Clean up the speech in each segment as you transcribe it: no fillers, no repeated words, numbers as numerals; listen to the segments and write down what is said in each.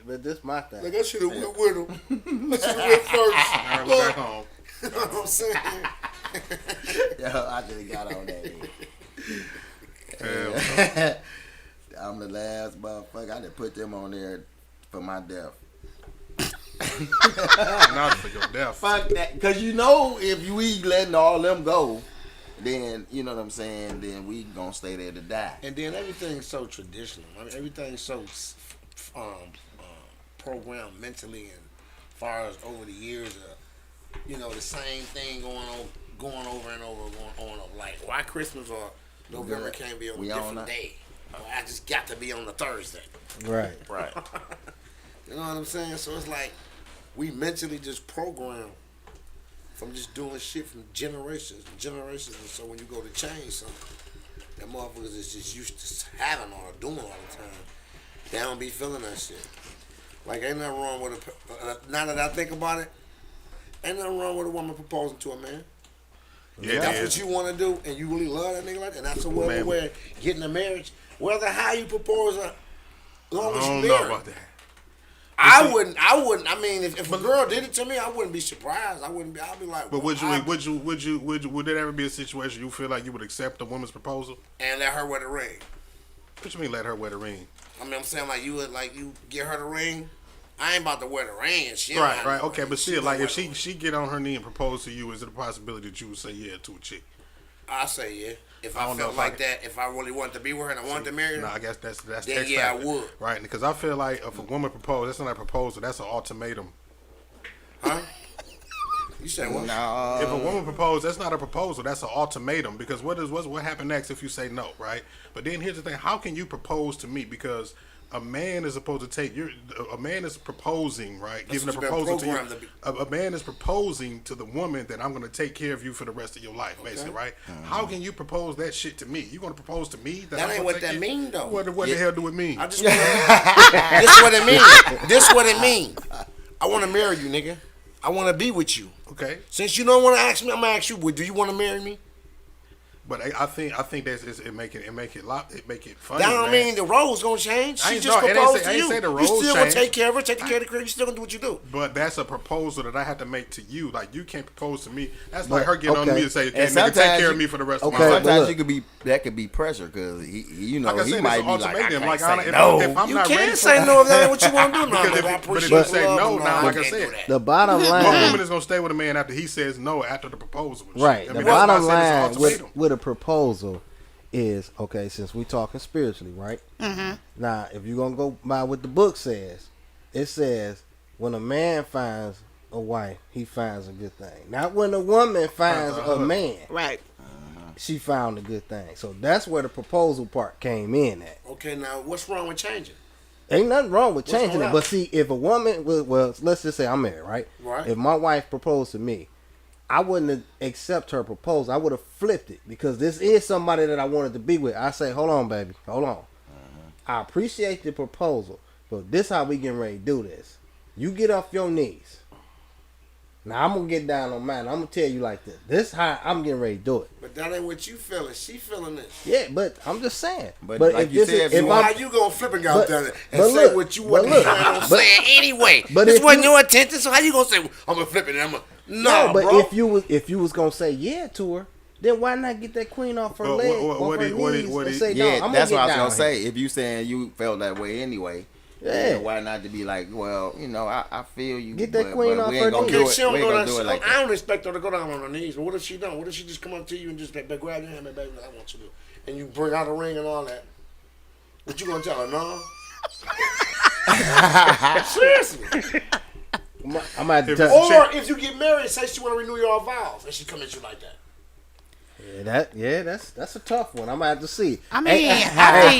but this my thing. Like I should have went with him. I should have went first. I was back home. You know what I'm saying? Yo, I should have got on that. I'm the last motherfucker. I done put them on there for my death. Not for your death. Fuck that. Cause you know if we letting all them go, then you know what I'm saying, then we gonna stay there to die. And then everything's so traditional. I mean, everything's so programmed mentally and far as over the years you know, the same thing going over and over, going on. Like, why Christmas or November can't be on a different day? I just got to be on the Thursday. Right. You know what I'm saying? So it's like we mentally just program from just doing shit from generations and generations. And so when you go to change something, that motherfuckers is just used to having or doing all the time. They don't be feeling that shit. Like, ain't nothing wrong with now that I think about it, ain't nothing wrong with a woman proposing to a man. Yeah, That's what you want to do, and you really love that nigga like that. And that's a way where getting a marriage, whether how you propose, as long as you I don't married. know about that. I wouldn't. I mean, if a girl did it to me, I wouldn't be surprised. I'd be like. But would there ever be a situation you feel like you would accept a woman's proposal? And let her wear the ring. What you mean let her wear the ring? I mean, I'm saying like you get her the ring. I ain't about to wear the ring and shit. Right. Okay, but still, like if she get on her knee and propose to you, is it a possibility that you would say yeah to a chick? I say yeah. If I felt like that, if I really wanted to be with her and I wanted to marry her, no, I guess that's then X yeah, factor. I would. Right, because I feel like if a woman proposes, that's not a proposal, that's an ultimatum. Huh? You say what? No. If a woman proposes, that's not a proposal, that's an ultimatum. Because what happen next if you say no, right? But then here's the thing: how can you propose to me? Because a man is supposed to take a man is proposing, right? That's Giving a what you've proposal been to you. programmed A man is proposing to the woman that I'm going to take care of you for the rest of your life, basically, right? How can you propose that shit to me? You going to propose to me? That ain't what that mean, though. What the hell do it mean? I just this what it mean. This what it mean. I want to marry you, nigga. I want to be with you. Okay, Since you don't want to ask me, I'm gonna ask you. Do you want to marry me? but I think that's it make it funny. That don't man. mean the roles gonna change. I She ain't- just no, it ain't proposed say- I to ain't you. say the You roles still gonna change. take care of her, take the care of the crib. You still gonna do what you do. But that's a proposal that I have to make to you. Like you can't propose to me. That's like her getting on okay. me and say, "Okay, And nigga, take sometimes care of you- me for the rest okay, of my life." but Sometimes look. that could be pressure because he Like I he said, might it's be an like, I ultimatum. can't Like, say if no. I'm You not ready can't for say no if that ain't what you want to do. No, Because baby, I but if appreciate you say love, no, but now, I like I can't do said, that. The bottom what line, woman is gonna stay with a man after he says no after the proposal? and shit? right? I The mean, that's why I bottom said line it's an ultimatum. with a proposal is okay. Since we talking spiritually, right? Mm-hmm. Now, if you're gonna go by what the book says, it says when a man finds a wife, he finds a good thing. Not when a woman finds a man, Right. she found a good thing. So that's where the proposal part came in at. Okay, now what's wrong with changing? Ain't nothing wrong with What's changing wrong? it. But see, if a woman, well, let's just say I'm married, right? Right. If my wife proposed to me, I wouldn't accept her proposal. I would have flipped it because this is somebody that I wanted to be with. I say, hold on, baby, hold on. I appreciate the proposal, but this how we getting ready to do this. You get off your knees. Now I'm gonna get down on mine. I'm gonna tell you like this. This how I'm getting ready to do it. But that ain't what you feeling. She feeling this. Yeah, but I'm just saying. But But like if you this said, is, if So how I'm, you gonna flip and but- out there and but say look, what you but want look, to but- say anyway? but This if wasn't you- your intention, so how you gonna say I'm gonna flip it and I'm gonna no, but bro. if you was gonna say yeah to her, then why not get that queen off her But leg, what off her he- knees, and say, no, Yeah, I'm that's gonna what I get was down gonna here. say. If you saying you felt that way anyway, Yeah. then why not to be like, well, you know, I feel you. Get that but queen off we her ain't gonna knees. do Okay, it. she don't We ain't go gonna down. do it like I that. don't expect her to go down on her knees. But what if she don't? What if she just come up to you and just grab your hand, baby, I want you to, and you bring out a ring and all that? What you gonna tell her? No. Seriously. I'm gonna have to If- tell. Or if you get married, say she want to renew your vows, and she come at you like that. That's a tough one. I'm gonna have to see. I mean, Hey,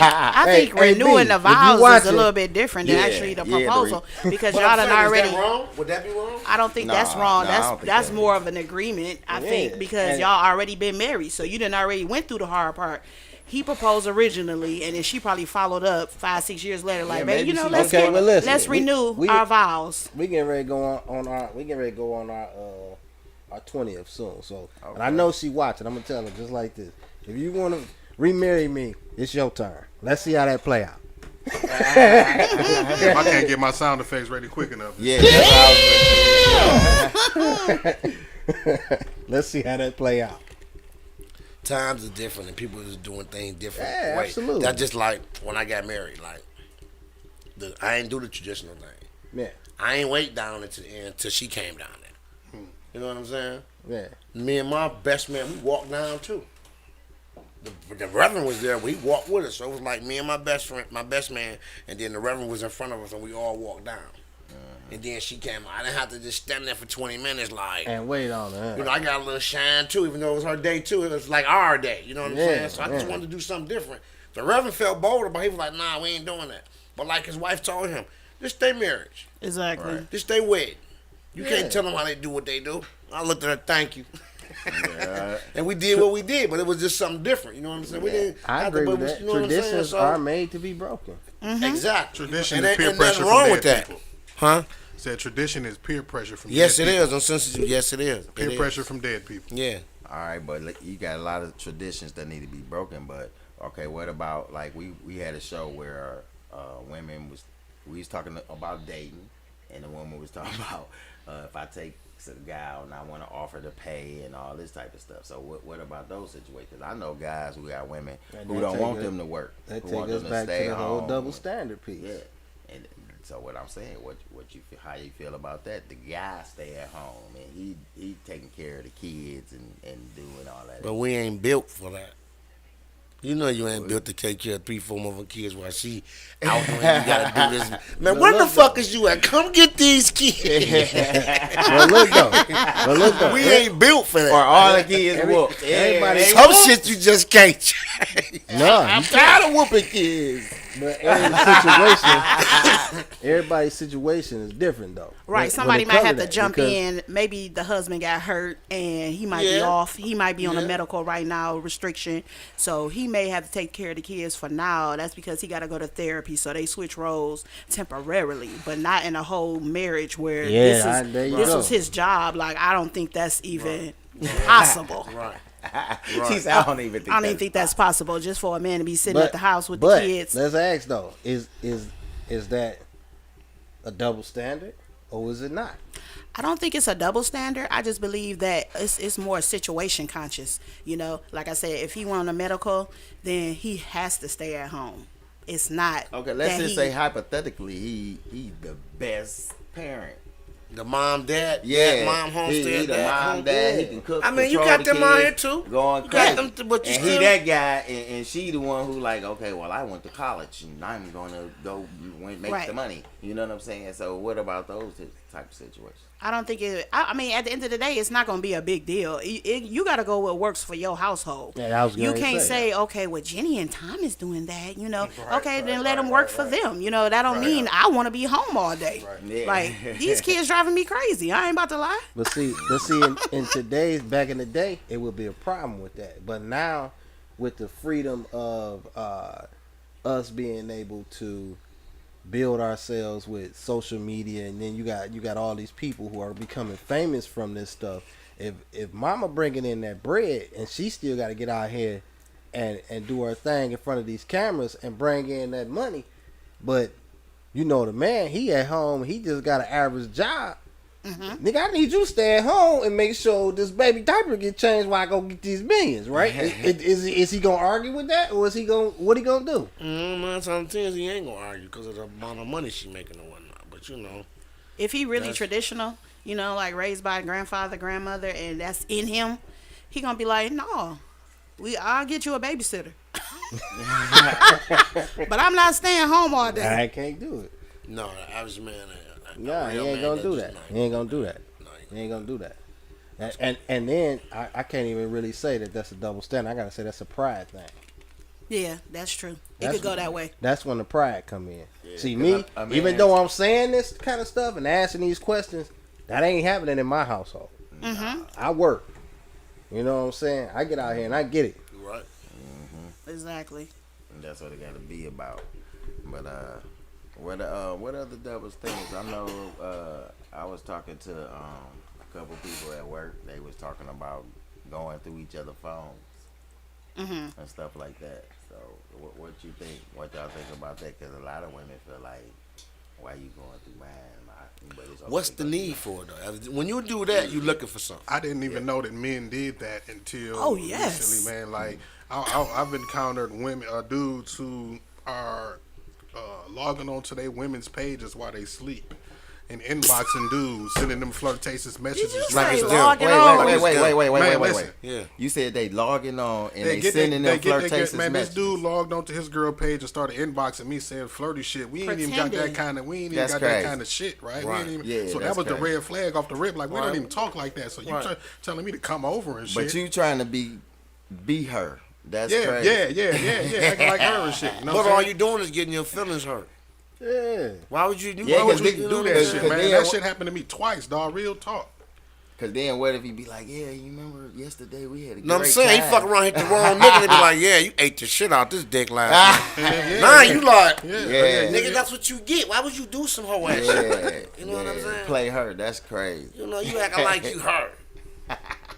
I think hey, renewing B, the if you vows watch is a it- little bit different than Yeah, actually the yeah, proposal because But y'all I'm done saying, already. Is that wrong? Would that be wrong? I don't think Nah, that's wrong. nah, I don't think That's that- more of an agreement, I think, Yeah. because And- y'all already been married, so you done already went through the hard part. He proposed originally, and then she probably followed up 5-6 years later, like, Yeah, baby, maybe you know, she- let's Okay, well, listen, let's we- renew we- our vows. We getting ready to go on our 20th soon. So, and I know she watching. I'm gonna tell her just like this: if you want to remarry me, it's your turn. Let's see how that play out. If I can't get my sound effects ready quick enough. Yeah, that's what Let's see how that play out. Times are different and people is doing things different. Yeah, absolutely. That's just like when I got married. Like, I ain't do the traditional thing. Yeah, I ain't wait down until the end until she came down there. You know what I'm saying? yeah. Me and my best man, we walked down too. The Reverend was there. We walked with us. So it was like me and my best man, and then the Reverend was in front of us, and we all walked down. And then she came. I didn't have to just stand there for 20 minutes, like. And wait on her. You know, I got a little shine too, even though it was her day too. It was like our day. You know what I'm Yeah, saying? So I just yeah. wanted to do something different. The Reverend felt bolder, but he was like, "Nah, we ain't doing that." But like his wife told him, just stay married. Exactly. Just stay wed. You Yeah. can't tell them how they do what they do. I looked at her, thank you. Yeah. And we did what we did, but it was just something different. You know what I'm saying? We didn't. I have to- agree but with that. you know what I'm saying? Traditions So- are made to be broken. Exactly. Tradition And is ain't- peer ain't pressure nothing from wrong dead with that, people. huh? Said tradition is peer pressure from Yes, dead it people. is. On sensitive, yes, it is. Peer It is. pressure from dead people. Yeah. All right, but like, you got a lot of traditions that need to be broken. But okay, what about like we had a show where women we was talking about dating, and the woman was talking about if I take a guy out and I want to offer to pay and all this type of stuff. So what about those situations? I know guys who got women And who that don't take want us- them to work. That who take want us them back to stay the whole home. double standard piece. Yeah, and so what I'm saying, what you feel, how you feel about that? The guy stay at home and he taking care of the kids and doing all that. But we ain't built for that. You know you ain't built to take care of 3-4 mother kids while she out there. You gotta do this. Man, where the fuck is you at? Come get these kids. Well, look though. We ain't built for or that. all the kids whooped. everybody- They Some whooped. shit you just can't change. No, I'm tired of whooping kids. but everybody's situation is different though. Right. When Somebody it might come have to to that, jump because- in. Maybe the husband got hurt and he might be Yeah. off. He might be on Yeah. a medical right now restriction. So he may have to take care of the kids for now. That's because he got to go to therapy. So they switch roles temporarily, but not in a whole marriage where Yeah, there you this go. was his job. Like, I don't think that's even possible. Right. She said, I don't even think. I don't even think that's possible just for a man to be sitting But- at the house with the but kids. let's ask though: is that a double standard or is it not? I don't think it's a double standard. I just believe that it's more situation conscious. You know, like I said, if he went on a medical, then he has to stay at home. It's not. Okay, let's that just he- say hypothetically, he's the best parent. The mom, dad, Yeah, that mom homestead, he the dad, mom, dad. He can cook. I mean, you control got the them out here kids, too. Go on You got crazy. them, but you and still. he that guy, and she the one who like, okay, well, I went to college and I'm gonna go make Right. the money. You know what I'm saying? So what about those type of situations? I don't think it. I mean, at the end of the day, it's not going to be a big deal. You got to go what works for your household. Yeah, I was You gonna can't say. say, okay, well, Jenny and Tom is doing that. You know, okay, then let them work for them. You know, that don't mean I want to be home all day. Yeah. Like, these kids driving me crazy. I ain't about to lie. But see, in today's, back in the day, it would be a problem with that. But now, with the freedom of us being able to build ourselves with social media, and then you got all these people who are becoming famous from this stuff. If Mama bringing in that bread and she still got to get out here and do her thing in front of these cameras and bring in that money, but you know the man, he at home, he just got an average job. Nigga, I need you to stay at home and make sure this baby diaper get changed while I go get these millions, right? is he gonna argue with that, or is he gonna what he gonna do? 9 times out of 10, he ain't gonna argue because of the amount of money she making and whatnot. But you know, If he really traditional, you know, like raised by a grandfather, grandmother, and that's in him, he going to be like, no, I'll get you a babysitter. But I'm not staying home all day. I can't do it. no, the average man. Nah, he ain't gonna do that. He ain't gonna do that. He ain't gonna do that. And then I can't even really say that that's a double standard. I gotta say that's a pride thing. Yeah, that's true. It That's could go when- that way. That's when the pride come in. See 'cause me, a even man- though I'm saying this kind of stuff and asking these questions, that ain't happening in my household. I work. You know what I'm saying? I get out here and I get it. Right. Exactly. And that's what it got to be about. But what other double things? I know I was talking to a couple people at work. They was talking about going through each other's phones and stuff like that. So So what you think? What y'all think about that? Because a lot of women feel like, why you going through mine? But it's okay What's the to go need for it though? When you do that, you looking for something. I didn't even know that men did that until Oh, yes. recently, man. Like I've encountered women, dudes who are logging onto their women's pages while they sleep and inboxing dudes, sending them flirtatious messages. you like say it's them. logging Wait, on? Man, wait. listen. Yeah. You said they logging on and they, They sending them flirtatious man, messages. this dude logged onto his girl page and started inboxing me saying flirty shit. We ain't even got Pretending. that kind of. We ain't even That's got crazy. that kind of shit, right? Right. We ain't even, Yeah, so that that's was the crazy. red flag off the rip. Like we Right. don't even talk like that. So you Right. telling me to come over and shit? But you trying to be her. That's yeah, crazy. yeah, acting like her and shit. You know But what all I'm you doing is getting your feelings hurt. Yeah. Why would you do? Yeah, why would 'cause you they do do that? that Cause shit, then man. That what- shit happened to me twice, dog. Real talk. Cause then what if he be like, yeah, you remember yesterday we had a No, I'm great saying time. he fuck around, hit the wrong nigga, and be like, "Yeah, you ate the shit out this dick last night." Yeah, Nah, you like, Yeah. nigga, that's what you get. Why would you do some hoe ass shit? Yeah, You know what I'm yeah, saying? Play her. That's crazy. You know, you acting like you hurt.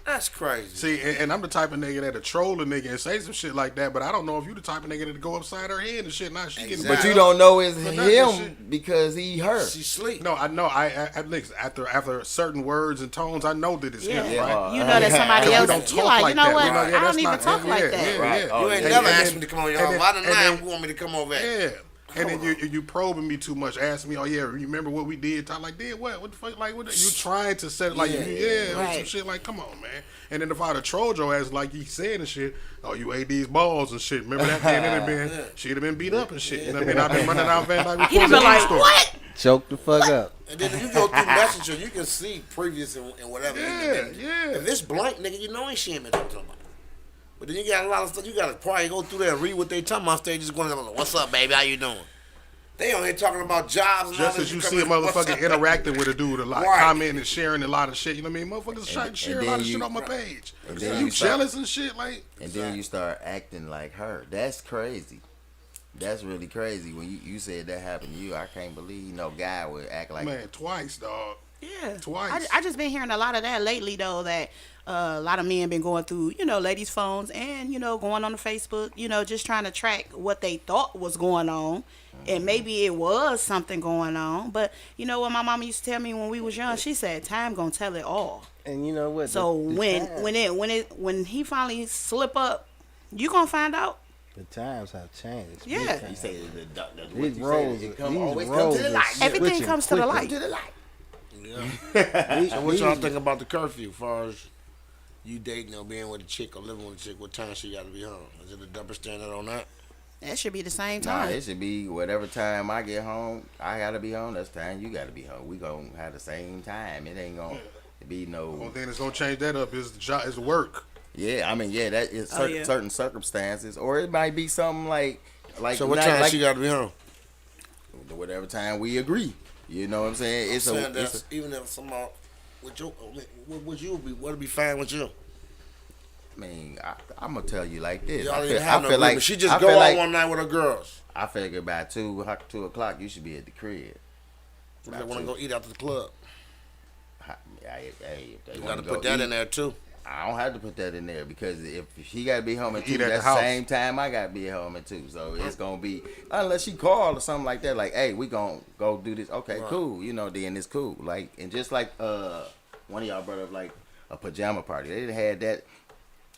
That's crazy. See, and I'm the type of nigga that'll troll a nigga and say some shit like that, but I don't know if you the type of nigga that'll go upside her head and shit. Nah, she getting Exactly. But you don't know it's For nothing, him shit. because he her. She sleep. No, I know. I listen, after certain words and tones, I know that it's him, Yeah. right? You know that somebody We else. don't You're talk like, like you know that. what? We know, yeah, I that's don't even not- talk yeah, like yeah, that. yeah, Right. yeah. Oh, You ain't yeah, never and asked then- me to come over and your then- house. Why the and night then- you want me to come over there? Yeah. And then you probing me too much, asking me, oh yeah, remember what we did? I'm like, did what? What the fuck? Like, what? You trying to set like, yeah, some Right. shit. Like, come on, man. And then if I'd have trolled your ass like you said and shit, oh, you ate these balls and shit. Remember that? Then it'd have been, she'd have been beat up and shit. You know what I mean? I've been running out Van Dyke He'd reports. be like, what? Choke the fuck up. And then if you go through Messenger, you can see previous and whatever. Yeah, yeah. If it's blank, nigga, you know ain't shit been talking about. But then you got a lot of stuff. You got to probably go through there and read what they talking about. They just going, "What's up, baby? How you doing?" They on here talking about jobs. And all Just this. as you come see a in, "What's motherfucker up?" interacting with a dude a lot, Right. commenting and sharing a lot of shit. You know what I mean? Motherfuckers trying to share a then lot of you- shit on my page. and then you you start- jealous and shit, like. And then you start acting like her. That's crazy. That's really crazy. When you said that happened to you, I can't believe no guy would act like Man, twice, dog. Yeah. Twice. I just been hearing a lot of that lately, though, that a lot of men been going through, ladies' phones and, going on the Facebook, just trying to track what they thought was going on. And maybe it was something going on. But you know what my mama used to tell me when we was young? She said, time gonna tell it all. And you know what? So the when he finally slip up, you gonna find out. the times have changed. Yeah. you say These roles, it come, these always roles come to the are light. Everything switching comes to the quickly. light. To the light. Yeah. So what y'all These- think about the curfew? As far as you dating or being with a chick or living with a chick, what time she got to be home? Is it a double standard on that? That should be the same Nah, time. it should be whatever time I get home, I gotta be home. That's the time you gotta be home. We gonna have the same time. It ain't gonna be One no. thing that's gonna change that up is the job, is work. Yeah, I mean, yeah, that is Oh, yeah. certain circumstances, or it might be something like So what not time like she got to be home? whatever time we agree. You know what I'm saying? I'm saying that's even if somehow with you, what would you be? What would be fine with you? I mean, I'm gonna tell you like this. Y'all I didn't feel, have I no feel agreement. like She just I go feel out like, one night with her girls. I figure by 2 o'clock you should be at the crib. They want to go eat after the club. Hey, if they You wanna got to go put that eat, in there too. I don't have to put that in there because if she got to be home at Eat 2, at the that's the house. same time I got to be home at 2. So it's gonna be unless she called or something like that. Like, hey, we gonna go do this. Okay, Right. cool. Then it's cool. Like, and just like one of y'all brought up like a pajama party. They had that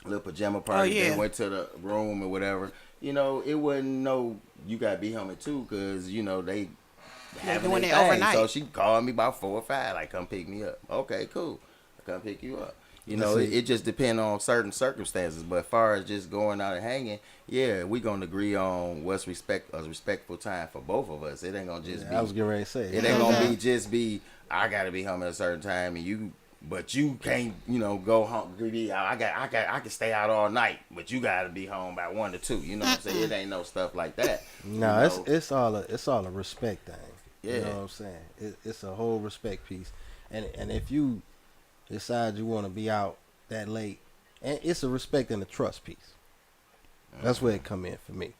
little pajama party. yeah. They went to the room or whatever. It wasn't no you got to be home at 2 because they. having doing their it thing. overnight. So she called me about 4 or 5, like, come pick me up. Okay, cool. I come pick you up. It just depends on certain circumstances. But as far as just going out and hanging, yeah, we gonna agree on what's a respectful time for both of us. It ain't gonna just be. I was getting ready to say. It ain't gonna be I gotta be home at a certain time and you. But you can't, go home. I can stay out all night, but you gotta be home by 1 to 2. You know what I'm saying? It ain't no stuff like that. No, you know? it's all a respect thing. You Yeah. know what I'm saying? It's a whole respect piece, and if you decide you want to be out that late, and it's a respect and a trust piece. That's where it come in for me.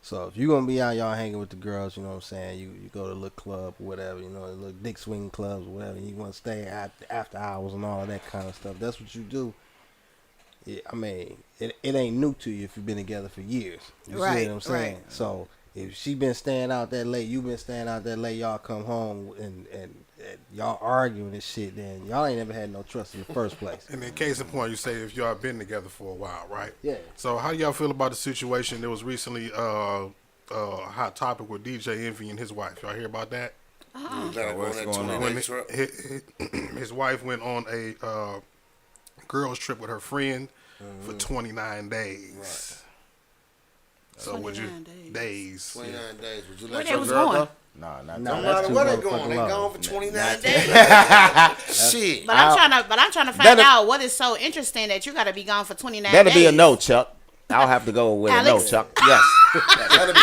So if you're gonna be out, y'all hanging with the girls, you know what I'm saying? You go to a little club or whatever, a little dick swing clubs or whatever, and you want to stay after hours and all of that kind of stuff. That's what you do. I mean, it ain't new to you if you've been together for years. You see Right, what I'm saying? right. So if she been staying out that late, you been staying out that late, y'all come home and y'all arguing and shit, then y'all ain't never had no trust in the first place. And in case in point, you say if y'all been together for a while, right? Yeah. So how do y'all feel about the situation that was recently hot topic with DJ Envy and his wife? Y'all hear about that? You gotta go what's on that going on? 20 trip. His wife went on a girls trip with her friend for 29 days. Right. So would you 29 days? 29 days. Would you Where let they your was girl going? go? Nah, not Nah, No that's matter too where they motherfucking going, they long. gone for 29 Not days. Shit. But I'm trying to find That'll- out what is so interesting that you got to be gone for 29 That'll days. be a no, Chuck. I'll have to go with a no, Alex? Chuck. Yes.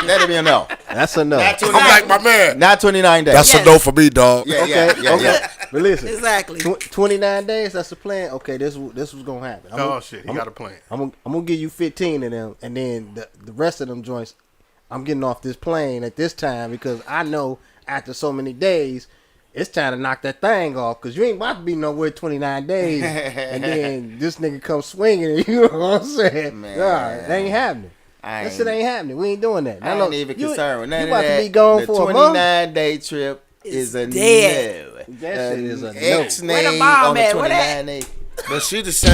that'll be a no. That's enough. Not I'm 29 like my man. Not 29 days. That's Yes. a no for me, dog. yeah, Okay, yeah, okay. yeah. But listen, Exactly. 29 days, that's the plan. Okay, this was gonna happen. Oh shit, he got a plan. I'm gonna give you 15 of them, and then the rest of them joints, I'm getting off this plane at this time because I know after so many days, it's time to knock that thing off because you ain't about to be nowhere 29 days, and then this nigga come swinging. You know what I'm saying? Man. Nah, it ain't happening. I That shit ain't happening. We ain't doing that. I ain't even concerned with none you of about that. to be gone the for a month. 29-day trip is a dead. no. That shit is a no. X-nay Where the bomb on the at? Where that? 29 days. But she the same.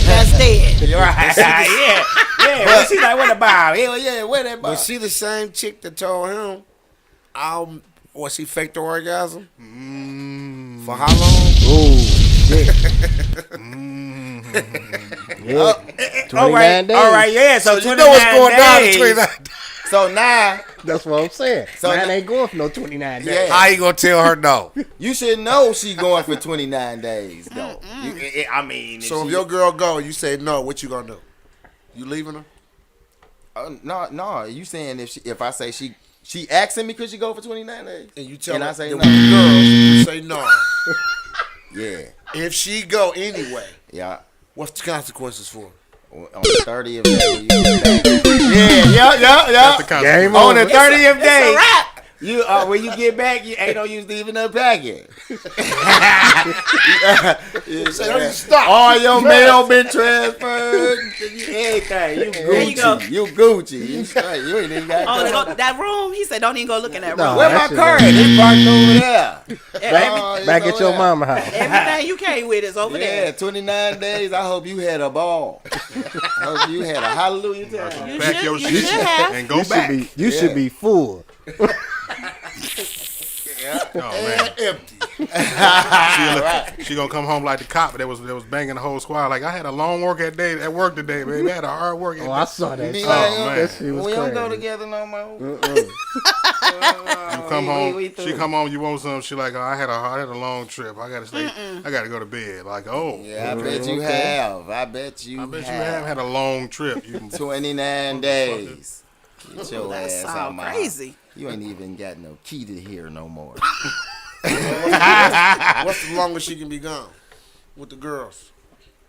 That's dead. You're right. yeah. But she like, where the bomb? Hell yeah, where that bomb? But she the same chick that told him, she faked the orgasm? For how long? Ooh, shit. Yeah. 29 days. All right, yeah. So, You know what's going down in 29 days. So now, That's what I'm saying. So Man now- ain't going for no 29 days. Yeah. How you gonna tell her no? you should know she going for 29 days, though. I mean, So if she- your girl go, you say no, what you gonna do? You leaving her? no, you saying if I say she asking me could she go for 29 days? And you tell And her I say that no. with the girls, you say no. Yeah, If she go anyway, yeah. what's the consequences for her? On the 30th day, you get back. Yeah. That's the consequence. On the 30th It's day, a wrap. you when you get back, you ain't no use leaving a packet. Say, don't you stop. All your mail been transferred. Everything. You There you go. Gucci. You Gucci. You straight. You ain't even got. Oh, they go, that room? He said, don't even go look in that No. room. Where that my shit car was- at? It's parked over there. Oh, Back it's at over your there. mama house. Everything you came with is over Yeah, there. 29 days. I hope you had a ball. I hope you had a hallelujah time. You Pack should- your you shit should have. and go You back. you should be full. Oh man, Empty. she gonna come home like the cop that was banging the whole squad. Like I had a long work day at work today, baby. I had a hard work. Oh, I saw that. Be shit. like, man. That shit was we don't go crazy. together no more. You come home. we She through. come home. You want something? She like, oh, I had a long trip. I gotta stay. I gotta go to bed. Like, oh, Yeah, I bet you Okay. have. I bet you I bet you have had a long trip. You 29 days. Get your That ass out sound my crazy. house. You ain't even got no key to here no more. What's the longest she can be gone with the girls?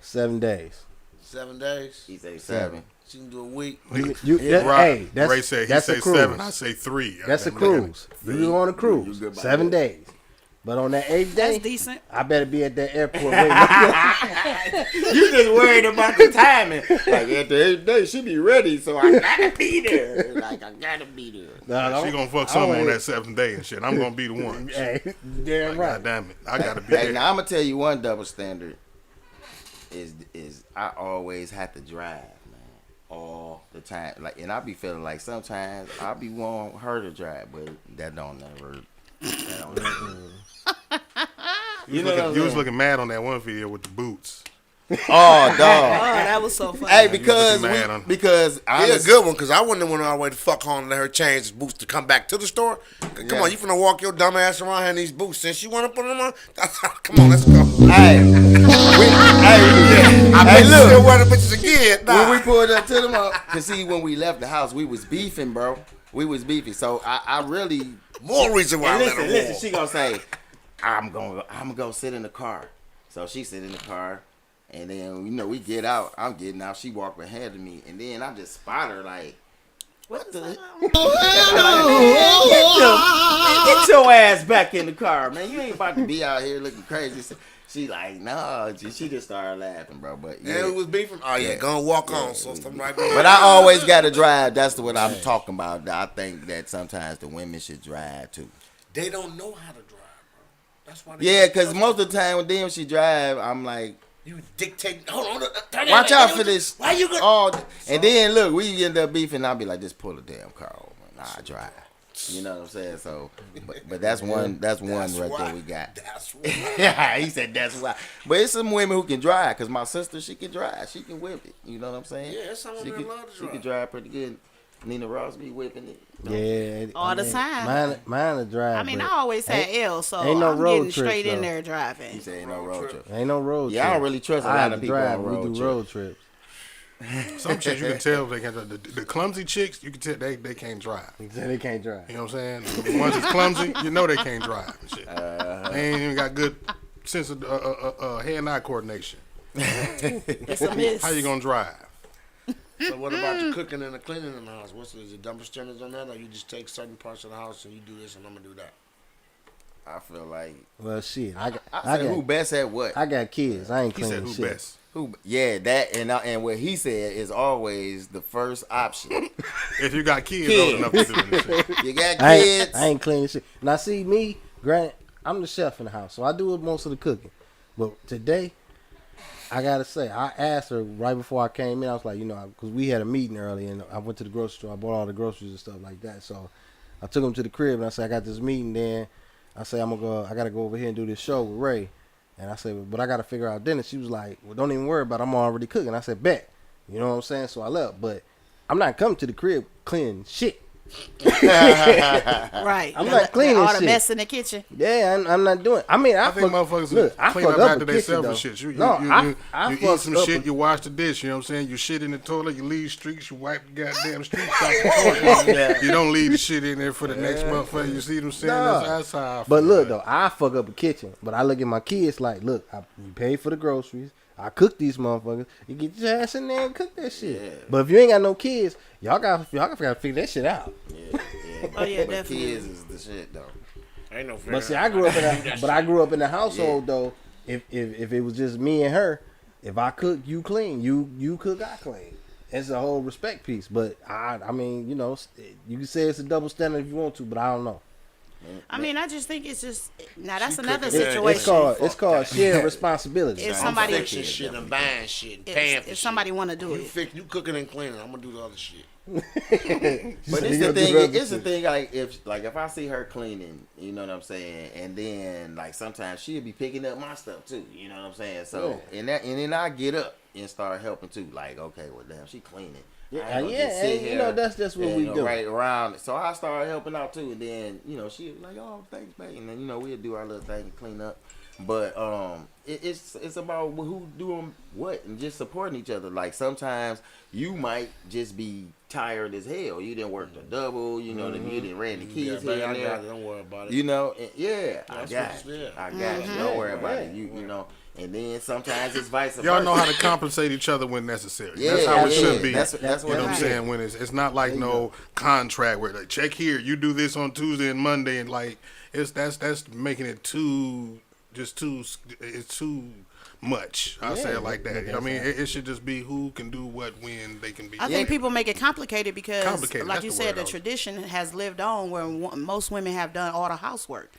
7 days. 7 days. He say 7. She can do a week. Right. Hey, Ray said he that's say a cruise. 7. I say 3. That's a Goddamn, cruise. You go on a cruise. good by 7 that. days. But on that 8th day, That's decent. I better be at that airport waiting. You just worried about the timing. Like at the 8th day, she be ready, so I gotta be there. Like I gotta be there. Nah, She gonna fuck I some don't on wait. that 7th day and shit. I'm gonna be the one. Hey, damn God right. damn it. I gotta be Hey, there. now I'm gonna tell you one double standard is I always have to drive, man, all the time. Like, and I be feeling like sometimes I be wanting her to drive, but that don't never. That don't never. You was looking mad on that one video with the boots. Oh, Oh, dog. that was so funny. Hey, because looking mad on- because Yeah, honest, good one, because I wouldn't have went all the way to fuck home and let her change his boots to come back to the store. Come on, you finna walk your dumb ass around here in these boots since you want to put them on? Come on, let's go. hey, I bet you look. still wear the bitches again. when Nah. we pulled up to them, cause see, when we left the house, we was beefing, bro. We was beefing, so I really. More reason why I And let her listen, walk. she gonna say, I'm gonna go sit in the car. So she sit in the car, and then we get out. I'm getting out. She walk ahead of me, and then I just spot her like, what the? Get your ass back in the car, man. You ain't about to be out here looking crazy. She like, no, she just started laughing, bro. But And who was beefing? Oh yeah, go and walk on. So something like that. But I always got to drive. That's what I'm talking about. I think that sometimes the women should drive too. They don't know how to drive, bro. That's why. Yeah, because most of the time when them she drive, I'm like, you dictate. Hold on, turn watch that out way. for this. Why you? And then look, we end up beefing. I'll be like, just pull a damn car over. Nah, I drive. You know what I'm saying? So, but that's one. That's one right why. there we got. That's why. Yeah, he said that's why. But it's some women who can drive. Cause my sister, she can drive. She can whip it. You know what I'm saying? Yeah, some she women can, love to She drive. can drive pretty good. Nina Ross be whipping it. Yeah, All the time. Mine a drive. I mean, but I always had L, so ain't no I'm road getting trips, straight in though. there He driving. said ain't no road trip. ain't no road. Yeah, I don't really trust a I lot have of to people drive. on We road do trips. road trips. Some chicks you can tell they can't drive. The clumsy chicks, you can tell they can't drive. They can't drive. You know what I'm saying? The ones that's clumsy, you know they can't drive and shit. They ain't even got good sense of hand-eye coordination. It's a miss. How you gonna drive? So what about the cooking and the cleaning in the house? Is it double standards on that, or you just take certain parts of the house and you do this and I'm gonna do that? I feel like Well, shit. I said who best at what? I got kids. I ain't He said cleaning who shit. best. Who? Yeah, that and what he said is always the first option. If you got kids old enough to do this shit. You got I kids. ain't cleaning shit. Now, see me, Grant. I'm the chef in the house, so I do most of the cooking. But today, I gotta say, I asked her right before I came in. I was like, because we had a meeting early, and I went to the grocery store. I bought all the groceries and stuff like that. So I took them to the crib, and I said, I got this meeting. Then I say, I gotta go over here and do this show with Ray. And I said, but I gotta figure out dinner. She was like, well, don't even worry about it. I'm already cooking. I said, bet. You know what I'm saying? So I left, but I'm not coming to the crib cleaning shit. Right. I'm not cleaning all the shit. mess in the kitchen. Yeah, I'm not doing. I mean, I think motherfuckers I clean fuck up up after a they kitchen, self though. and shit. You I eat fuck some up shit, a- you wash the dish, you know what I'm saying? You shit in the toilet, you leave streaks, you wipe the goddamn streaks off the toilet. You don't leave the shit in there for the next motherfucker. You see what I'm saying? Nah. That's how I But feel, look man. though, I fuck up a kitchen, but I look at my kids like, look, you pay for the groceries. I cook these motherfuckers. You get your ass in there and cook that shit. Yeah. But if you ain't got no kids, y'all gotta figure that shit out. Yeah. Oh, yeah, but definitely. kids is the shit though. Ain't no. But see, I grew up in a household though. If it was just me and her, if I cook, you clean. You cook, I clean. It's a whole respect piece. But I mean, you can say it's a double standard if you want to, but I don't know. I mean, I just think it's just now that's another cooking. situation. It's called shared responsibility. If I'm somebody fixing shit and buying shit and paying for if shit. somebody want to do it, You cooking and cleaning. I'm gonna do the other shit. But it's the thing. It's the thing. Like if I see her cleaning, you know what I'm saying, and then like sometimes she'll be picking up my stuff too. You know what I'm saying. So and then I get up and start helping too. Like okay, well damn, she cleaning. I ain't gonna just sit and here that's just what and, we you know, do. right around. So I started helping out too, and then she was like, "Oh, thanks, babe," and then we'll do our little thing and clean up. But it's about who doing what and just supporting each other. Like sometimes you might just be tired as hell. You didn't work the double. You know, you didn't ran the kids baby, here I and got it. there. Don't worry about it. You know, and I That's got what it. it's I got it. Don't worry about it. You know. And then sometimes it's vice versa. Y'all know how to compensate each other when necessary. Yeah, that's how it yeah. should be. That's you what know what I'm it saying? is. When it's not like no contract where like check here, you do this on Tuesday and Monday, and like that's making it too much. I'll say it like that. I mean, it should just be who can do what when they can be. I think people make it complicated because, Complicated, like that's you the said, word the I was- tradition has lived on where most women have done all the housework.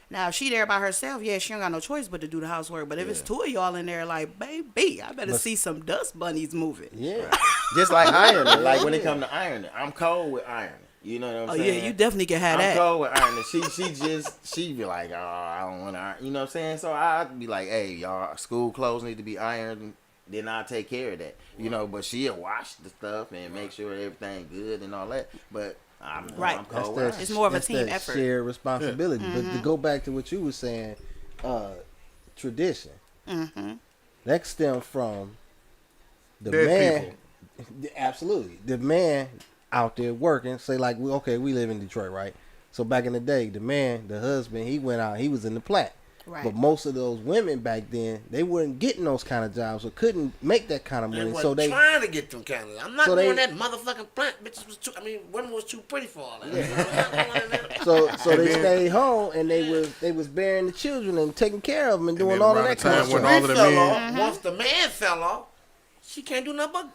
Now, if she there by herself, yeah, she don't got no choice but to do the housework. But if it's two of y'all in there, like, baby, I better see some dust bunnies moving. Yeah. Just like ironing. Like when it come to ironing, I'm cold with ironing. You know what I'm Oh saying? yeah, you definitely can have I'm that. cold with ironing. She be like, oh, I don't want to iron. You know what I'm saying? So I'd be like, hey, y'all, school clothes need to be ironed. Then I'll take care of that. You know, but she'll wash the stuff and make sure everything good and all that. But I'm Right. cold That's with that, ironing. It's more of a that's team that effort. shared responsibility. But to go back to what you were saying, tradition. That stems from the Dead man. people. Absolutely, the man out there working. Say like, we live in Detroit, right? So back in the day, the husband, he went out. He was in the plant. Right. But most of those women back then, they weren't getting those kind of jobs or couldn't make that kind of They money. wasn't So they trying to get them kind of. I'm not So doing they- that motherfucking plant. Bitches was too. I mean, women was too pretty for all that. so they stayed home and they was bearing the children and taking care of them and doing then all of around that the kind time of when stuff. all of the fell men- off. Once the man fell off, she can't do nothing but.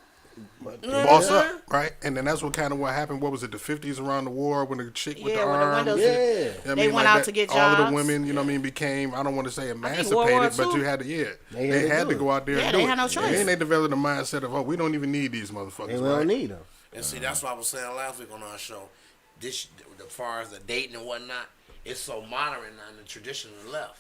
You know what Boss I'm up, saying? right? And then that's what happened. What was it? The 50s around the war when the chick with Yeah, the when the arms. windows- Yeah. You know what I They mean? went Like out that, to get all of jobs. the women, you know what I mean, became, I don't want to say World War emancipated, but II. you had to, They they had to had do to it. go out there Yeah, and they do had it. no choice. And then they developed the mindset of, oh, we don't even need these motherfuckers, They right? don't need them. And see, that's what I was saying last week on our show. This, as far as the dating and whatnot, it's so modern now, and the tradition is left.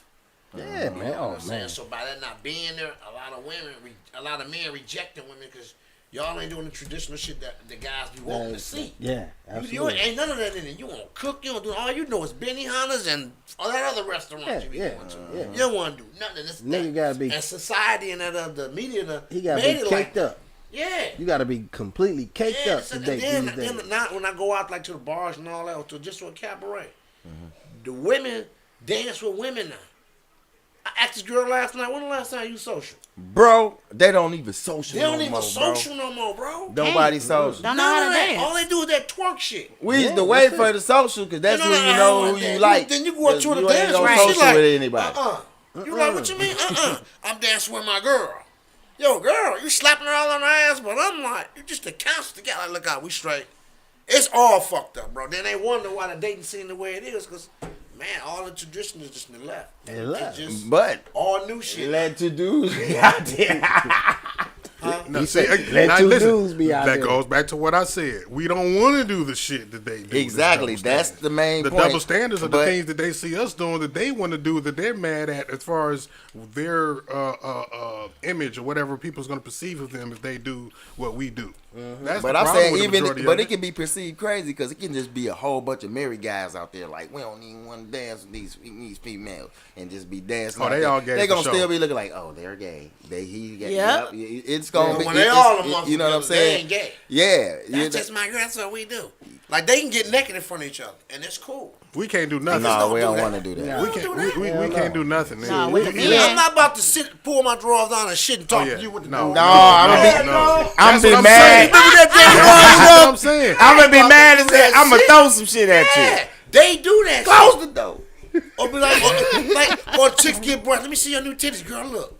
Yeah, man. You know what Oh I'm saying? man. So by that not being there, a lot of men rejecting women because y'all ain't doing the traditional shit that the guys be wanting to see. Yeah, You absolutely. ain't none of that in it. You won't cook. You don't do all you know is Benihana's and all that other restaurants Yeah, you be yeah, going to. yeah. You don't want to do nothing. It's Nigga gotta be- and society and the media He got to made be it caked like up. Yeah. You got to be completely caked Yeah, up so today. then, these days. then now when I go out like to the bars and all that, or to just to a cabaret, Mm-hmm. the women dance with women now. I asked this girl last night. When the last time you social? Bro, they don't even social They don't no even more, social no more, bro. bro. Nobody social. Don't know None how of to that. dance. All they do is that twerk shit. We used Yeah, to wait that's for it. the social because that's You when you I know want who that. you like. Then you go up to 'Cause the you ain't dance gonna right. social She like, with anybody. You like what you mean? I'm dancing with my girl. Yo, girl, you slapping her all on her ass, but I'm like, you just a constant guy. Like, look out, we straight. It's all fucked up, bro. Then they wonder why the dating scene the way it is, because, man, all the tradition is just in the left. They left. It's just But all new shit. let to do out there. No, He see, said, let now two listen, dudes be out that there. goes back to what I said. We don't want to do the shit that they do. Exactly. This double That's standard. the main The point. double standards are the But- things that they see us doing that they want to do that they're mad at as far as their image or whatever people's going to perceive of them if they do what we do. That's But the I'm problem saying with the even, majority but of it can be perceived crazy because it can just be a whole bunch of married guys out there like we don't even want to dance with these females and just be dancing. Oh, out they there. all gay They for gonna sure. still be looking like, oh, they're gay. He gay. Yep. It's gonna But be. when they it's- all it- amongst you know what I'm together, they saying? ain't gay. Yeah. That's just my girl. That's what we do. Like, they can get naked in front of each other, and it's cool. We can't do nothing. No, don't we do don't that. want to do that. No. We Don't can't. do that. We Hell can't no. do nothing. Nah, nigga. with You- the you- men. I'm not about to sit, pull my drawers down and shit and talk yeah. to you with the No. door. No, I'm gonna be. no. I'm That's be what I'm mad. saying. That's what I'm saying. I'm gonna be mad as hell. I'm gonna throw some shit at Yeah, you. they do that. Close shit. the door. Or be like, or chicks get breath. Let me see your new titties, girl. Look.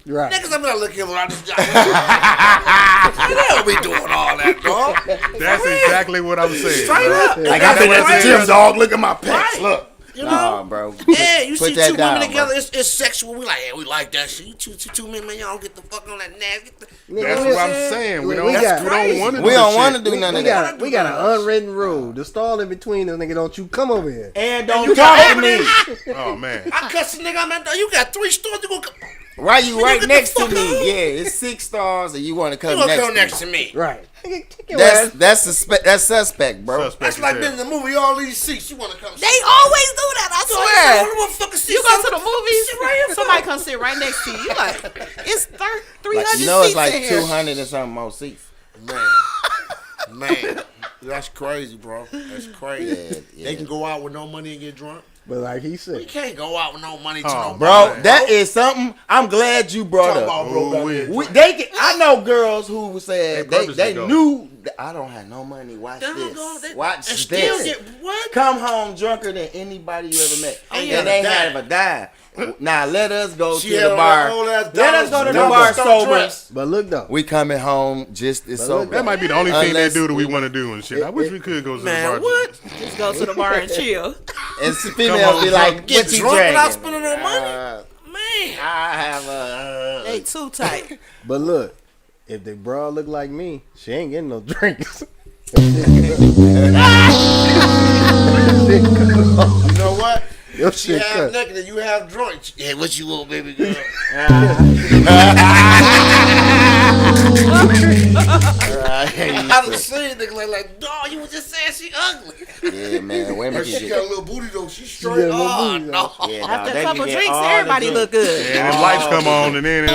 Right. Niggas, I'm not looking at this job. They don't be doing all that, dog. That's exactly what I'm saying. Straight bro. up. Like That's I've been at the right. gym, dog. Look at my pecs. Right. Look. You know? Nah, bro. Yeah, you Put see that two down, women together, bro. it's sexual. We like, yeah, we like that shit. You two men, man, y'all get the fuck on that nass. Get the, That's what I'm saying. We We don't. got- We don't want to. We don't want to do none We of that. got we got an unwritten rule. The stall in between us, nigga. Don't you come over here. And don't you talk got to me. Oh man. I cuss the nigga, I'm at, you got 3 stores, you gonna come, Why you right get the next to fuck me? out. Yeah, it's 6 stars, and you want to you come gonna next come to next me. to me. Right. Nigga, kick your ass. That's suspect, bro. Suspect That's as like hell. being in the movie, all these seats, you wanna come They always do that. I swear. You go to the movies, Sit right here. somebody come sit right next to you. You like, it's 300 Like, you know, it's seats like in here. 200 and something more seats. Man, that's crazy, bro. That's crazy. Yeah, They can go out with no money and get drunk. But like he You said, can't go out with no money to Oh, no Bro, money, that is something. I'm glad you brought Talk up. about broke out Ooh-wee. there. They can, I know girls who said They they purposely go. knew that I don't have no money. Watch They don't this. go- they- Watch and this. still get what? Come home drunker than anybody you ever met. Oh, and yeah, they a dime. have a dime. Now let us go She to had the on bar. that old ass Let us go to the Donald's bar double-stuffed sober. dress. but look though, We coming home just as But sober. look, That might be the only thing they Unless- do that we want to do and shit. I wish we could go to the Man, bar. what? Just go to the bar and chill. And some females be home like, Get what you drunk without drinking? spending no money? Man. I have a... They too tight. but look, if the bra look like me, she ain't getting no drinks. You know what? Your She shit half cut. naked and you half drunk. Yeah, what you want, baby girl? I done seen niggas like, dog, you was just saying she ugly. Yeah, man. Women But can she get... got a little booty though. She got straight. a little Oh, booty, no. Yeah, dog, After they a can couple get drinks, all the everybody drinks. look good. And the lights come on, and then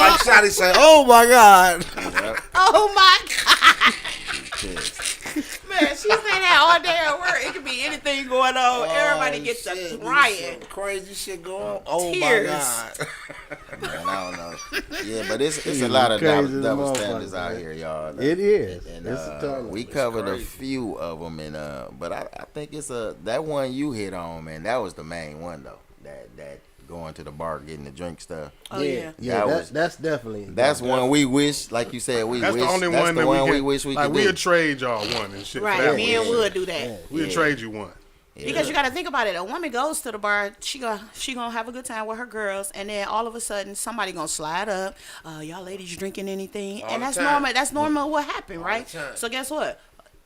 Like Shotty say, oh my God. Oh my God. Man, She said that all day at work. It could be anything going on. Everybody gets to shit, crying. some crazy shit going on. Oh Tears. my god. Man, I don't know. Yeah, but it's a lot of Crazy as a double standards motherfucker, out man. here, y'all. It is. And It's a ton of we it. covered a crazy. few of them, and but I think it's that one you hit on, man. That was the main one though. That going to the bar getting the drink stuff. Oh yeah. Yeah, That was- that's definitely. That's one we wish, like you said, we That's wish. the only that's one the that one we we can. wish we like could we'll do. trade y'all one and shit. for Right. that Me one. and Wood do that. We'll trade you one. Yeah. Because you got to think about it. A woman goes to the bar, she gonna have a good time with her girls, and then all of a sudden somebody gonna slide up. Y'all ladies drinking anything? All And the that's time. normal. That's normal. What happened, All right? the time. So guess what?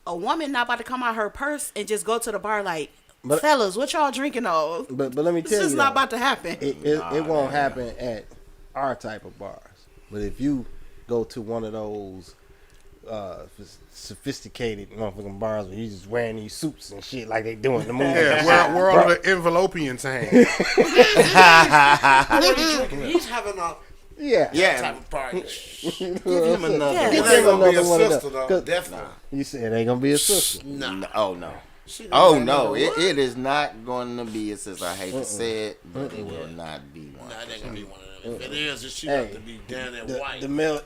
A woman not about to come out her purse and just go to the bar like, But- fellas, what y'all drinking on? But let me This tell is you, not though, about to happen. it won't happen at our type of bars. But if you go to one of those sophisticated motherfucking bars where you just wearing these suits and shit like they do in the movies, Yeah, where all the envelopians hang. What are you drinking? He's having a yeah, Yeah. type of party. Give him another. Yeah. It Give ain't him gonna be a another one of sister them. though. 'Cause Definitely. You said it ain't gonna be a sister. Nah. Oh no. She Oh gonna no, be it is not going to be a sister. I hate to say it, but it will not be one. Nah, it ain't gonna be one of them. If it is, it should Hey, have to be down there The, white.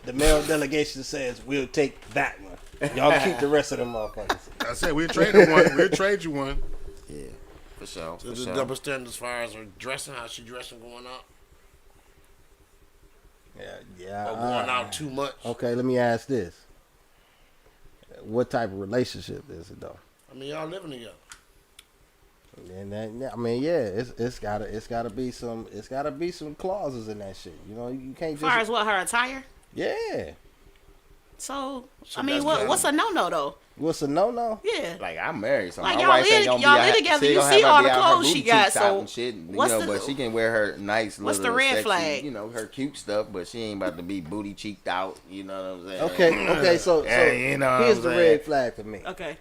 the male delegation says we'll take that one. Y'all keep the rest of them motherfuckers. I said we'll trade you one. We'll trade you one. Yeah, for sure. For So the sure. double standard as far as her dressing, how she dressing going out, Yeah. or going out too much. Okay, let me ask this: what type of relationship is it though? I mean, y'all living together. And that, I mean, yeah, it's gotta be some clauses in that shit. You know, you can't As far as just what, her attire? yeah. So I that's mean, valid. what's a no though? What's a no? Yeah. Like I'm married, so Like, my y'all wife live- ain't gonna y'all be live out, together, she you gonna see have all her the be out, her clothes she booty got, cheeks out so and shit, you what's know. the- But she can wear her nice what's little the red sexy, flag? you know, her cute stuff. But she ain't about to be booty cheeked out. You know what I'm saying? Okay, so Yeah, you know what here's I'm the saying. red flag for me. Okay.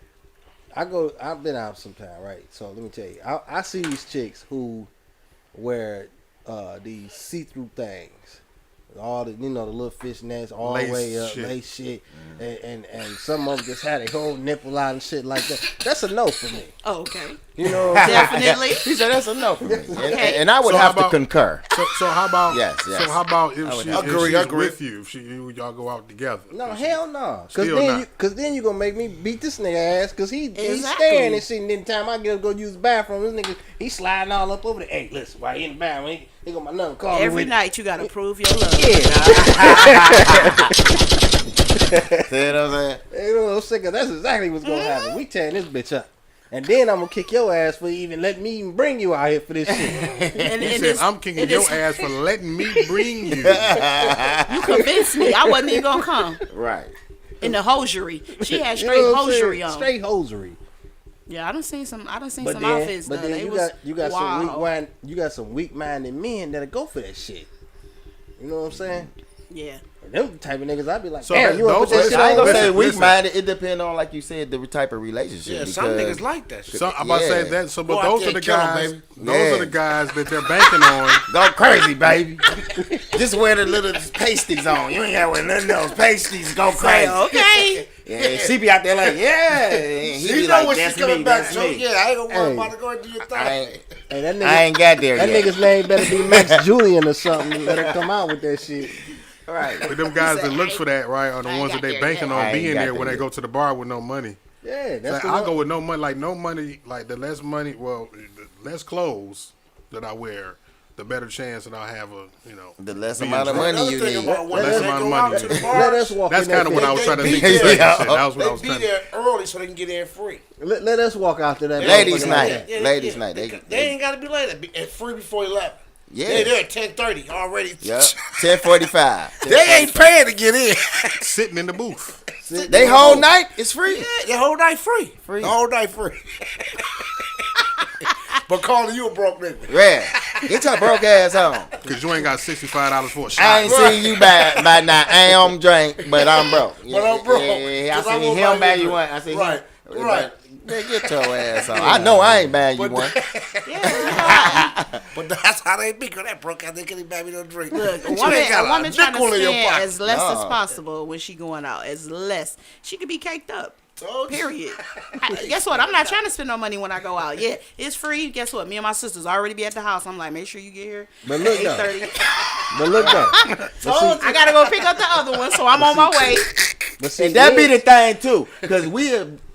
I've been out sometime, right? So let me tell you, I see these chicks who wear these see-through things, all the the little fishnets all Lace the way up, shit. lace shit, and some of them just had a whole nipple out and shit like that. That's a no for me. Oh, okay. You know what I'm saying? Definitely. He said that's enough for me, Okay. and I would So have how about- to concur. So how about Yes, yes. So how about if I would she have- if Agree, she's agree. with you, if y'all go out together? No, If she- hell no. Still not. Cause then you gonna make me beat this nigga ass because he's Exactly. staring and shit. And then time I get to go use the bathroom, this nigga he sliding all up over there. Hey, listen, while he in the bathroom, he got my number. Call me Every with night you gotta prove your love. See what I'm saying? You know what I'm saying? 'Cause that's exactly what's gonna happen. We tearing this bitch up. And then I'm gonna kick your ass for even letting me even bring you out here for this shit. And, He and said, it's- "I'm kicking and your it's- ass for letting me bring you." You convinced me. I wasn't even gonna come. Right. In the hosiery. She had You straight know what I'm hosiery saying? on. Straight hosiery. Yeah, I done seen some But some then, outfits but though. then They you was got some weak wild. mind, you got some weak minded men that'll go for that shit. You know what I'm saying? Yeah. And them type of niggas, I'd be like, So damn, that- you want to put those that are- shit I ain't on? gonna say Listen, weak listen. minded. It depends on, like you said, the type of relationship. Yeah, some because- niggas like that shit. So I'm about to say Yeah. that. So, Go but out those there are the and kill 'em, guys. baby. Those Yeah. are the guys that they're banking on. Go crazy, baby. Just wear the little pasties on. You ain't got to wear nothing else. Pasties, go crazy. Say, okay. Yeah, she be out there like, yeah. And he You be know like, when that's she's coming me, back, that's so me. yeah, I ain't gonna worry Hey. about it. Go and do your I thing. ain't, Hey, that nigga, I ain't got there that yet. nigga's name better be Max Julian or something. Let her come out with that shit. Right. But them guys that look for that, right, are the I ain't ones that got they there banking yet. I on ain't being got there when there they yet. go to the bar with no money. Yeah, that's Like, the I'll one. go with no money, like the less money, well, the less clothes that I wear, the better chance that I'll have The less being amount of drunk. money you Another thing need. about women, Less they amount of go money out to you the need. Let us bars. walk That's in that kind of what I was bitch. trying to They think. be You there. said that shit. Yeah. That was what I They was be trying to. there early so they can get in free. Let us walk out to that. Ladies' motherfucker night. like that. Ladies' night. They ain't gotta be late. And free before 11. Yeah. They there at 10:30 already. Yep. 10:45. They ain't paying to get in. Sitting in the booth. They whole night is free. Yeah, the whole night free. Free. The whole night free. But calling you a broke nigga. Yeah. Get your broke ass home. Because you ain't got $65 for a shot. I ain't seen you by now. I ain't on drink, but I'm broke. But I'm broke. Yeah, I 'Cause I seen won't him buy buy you you a one. drink. I seen Right, him. right. Man, get your ass on. I know I ain't buying you But- one. Yeah. But that's how they be. Cause that broke out, they can't even buy me no drink. Look, a You woman, ain't got a woman trying to nickel in your spend pocket. as less as No. possible when she going out. As less. She could be caked up. Told you. Period. Guess what? I'm not trying to spend no money when I go out. Yeah, it's free. Guess what? Me and my sisters already be at the house. I'm like, make sure you get here. But look though. 8:30. But look though. But see, I gotta go pick up the other one, so I'm on my way. but see, And that be yeah. the thing too, because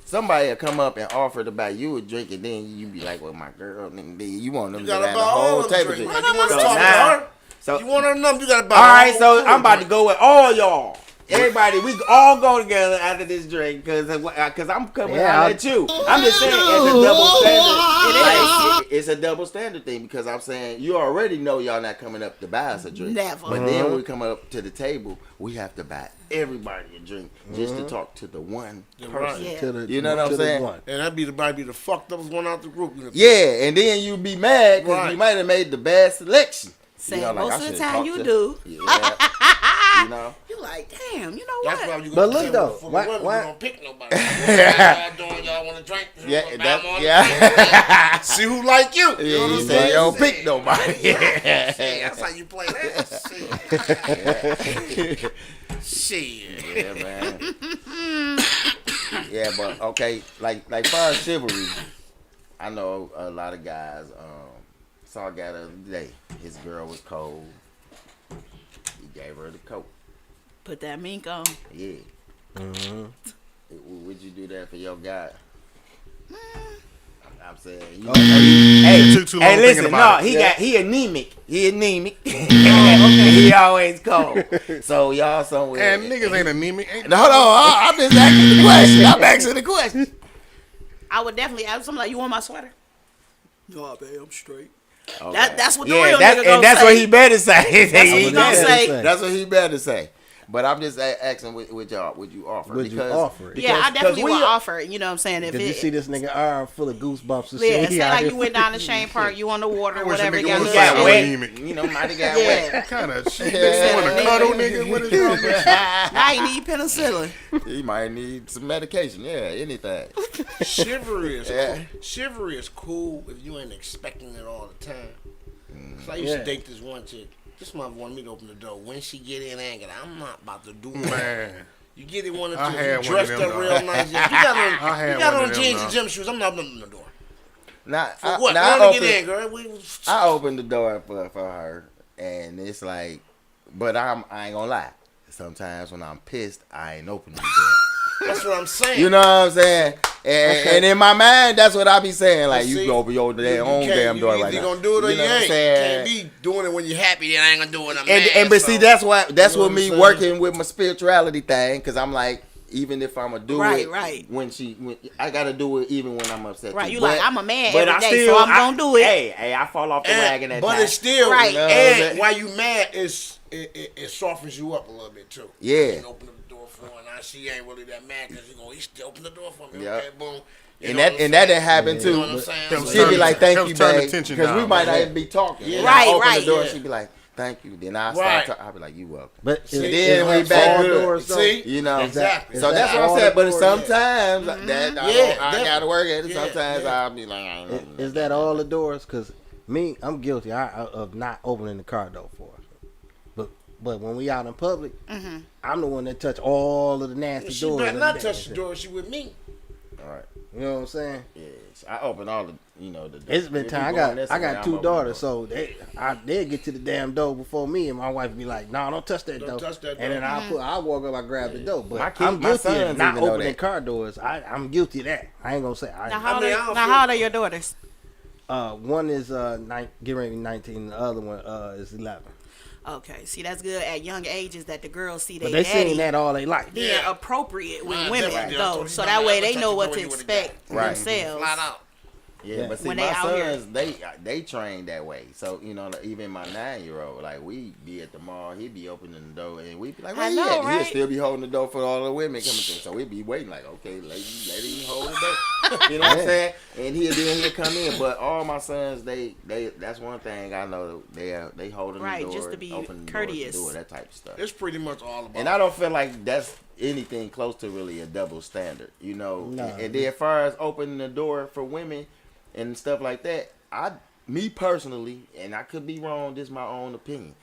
somebody will come up and offer to buy you a drink, and then you be like, "Well, my girl, nigga, you want them You to gotta have buy the all whole of table." them. drink. You want to So talk to now- her? So You want her number? You gotta buy. all right, the so whole I'm about to drink. go with all y'all. Everybody, we all go together after this drink because I'm coming Yeah, out at you. I'm just saying it's a double standard. It's a double standard thing because I'm saying you already know y'all not coming up to buy us a drink. Never. But then when we come up to the table, we have to buy everybody a drink just to talk to the one You're person. right. Yeah. To the, You know what I'm to the saying? one. And that'd be the fucked up one out the group. You know? Yeah, and then you be mad because Right. you might have made the bad selection. Say, You know, like, most I of the should've time talked you to- do. Yeah. You know? You like, damn, you know That's what? why you But gotta look, tell though, full of why- women, why- you don't pick nobody. Y'all doing, y'all want to drink? Yeah, Buy that, them all. yeah. See who like you. You know Yeah, what you I'm say saying? you don't pick nobody. Shit, that's how you play that. Shit. Yeah, man. Yeah, but okay, like far as chivalry, I know a lot of guys. Saw a guy the other day. His girl was cold. He gave her the coat. Put that mink on. Yeah. Would you do that for your guy? I'm saying, you hey, Took too long thinking listen, about no, it. he anemic. He anemic. He always cold. So y'all somewhere. And niggas ain't anemic. Ain't No, hold on. I'm just asking the question. I'm asking the question. I would definitely ask something like, you want my sweater? No, babe, I'm straight. Okay. That's what the Yeah, real that's, nigga gonna and that's say. what he better say. That's what he Yeah, gonna say. say. That's what he better say. But I'm just asking, would y'all, would you offer? Would you offer it? Yeah, I definitely we would offer it. You know what I'm saying? If Cause you it, see this nigga arm full of goosebumps and yeah, shit. say He out like here- you went down to Shane Park, you on the water, I wish a whatever. nigga Got a would've little said got I'm shit. anemic. You know, might have got Yeah. wet. What kind of shit? Yeah. You want to cuddle, nigga? What is wrong with you? Now you need penicillin. He might need some medication. Yeah, anything. Chivalry is Yeah. cool. Chivalry is cool if you ain't expecting it all the time. So I used Yeah. to date this one chick. This mother wanted me to open the door. When she get in anger, I'm not about to do that. Man. You get in one of I two, had you one of dressed them, up though. real nice. Yeah, you got I on, had you got one on of them, jeans and though. gym shoes. I'm not opening the door. Now, For what? now I want to get in, girl. I opened the door for her, and it's like, but I ain't gonna lie. Sometimes when I'm pissed, I ain't opening the door. That's what I'm saying. You know what I'm saying? And in my mind, that's what I be saying. Like, But you see, can open your own damn door right You now. either gonna do it or you know what I'm ain't. saying? Can't be doing it when you're happy. Then I ain't gonna do it. I'm And mad, but so- see, that's what You know what what me I'm saying? working with my spirituality thing, because I'm like, even if I'm gonna do Right, it, right. when I gotta do it even when I'm upset. Right, too. you like, I'm a man but every I day, still- so I'm gonna do it. Hey, I fall off the wagon at but times. it's still Right. You know what I'm And saying? while you mad, it softens you up a little bit too. Yeah. You can open the door for her. Now she ain't really that mad because he still open the door for me. Yeah. Okay, boom. You And know that what I'm and that saying? didn't happen You too. know what I'm saying? Helps So- She'd be turn- like, "Thank helps you, turn the babe," tension because we down, might man. not even be talking. Yeah. And Right, I open right, the door, yeah. she'd be like, "Thank you." Then I Right. start. I'll be like, "You welcome." But is, See, is then we that back all good. doors, though? See? You know, Exactly. So Is that's that what I'm all saying. the But doors? sometimes that I, Yeah, don't, I definitely. gotta work at it. Yeah, Sometimes yeah. I'll be like, I ain't opening Is that all the doors? Cause me, I'm guilty of not opening the car door for her. But when we out in public, I'm the one that touch all of the nasty She doors. better in not the touch day. the door. She with me. All right. You know what I'm saying? Yes, I open all the, the. It's been if time. you I going this got way, I'm two opening daughters, the door. so they'll get to the damn door before me, and my wife be like, "No, don't touch that Don't door." touch that And then door. I walk up, I grab the door. But My kid- I'm my guilty sons of not even know opening that. car doors. I'm guilty of that. I ain't gonna say. Now, how I don't how old are your daughters? One is getting ready to be 19, and the other one is 11. Okay, see, that's good at young ages that the girls see But their they daddy seen that all they life. being Yeah. appropriate with Mine women, definitely did. I though, told you so not that to way ever they touch know the what door to you would've expect Right. themselves. Flat out. Yeah, but see, When my they out here. sons, they train that way. So like, even my 9-year-old, like we be at the mall, he be opening the door, and we be like, "Where I he know, at?" right? He'll still be holding the door for all the women coming through. So we be waiting, like, "Okay, lady, hold the door." You know what I'm saying? And he'll come in. But all my sons, they that's one thing I know. They holding Right, the door, just to be opening the courteous. doors, that type of stuff. It's pretty much all about. And I don't feel like that's anything close to really a double standard, No. And then as far as opening the door for women and stuff like that, me personally, and I could be wrong, this is my own opinion.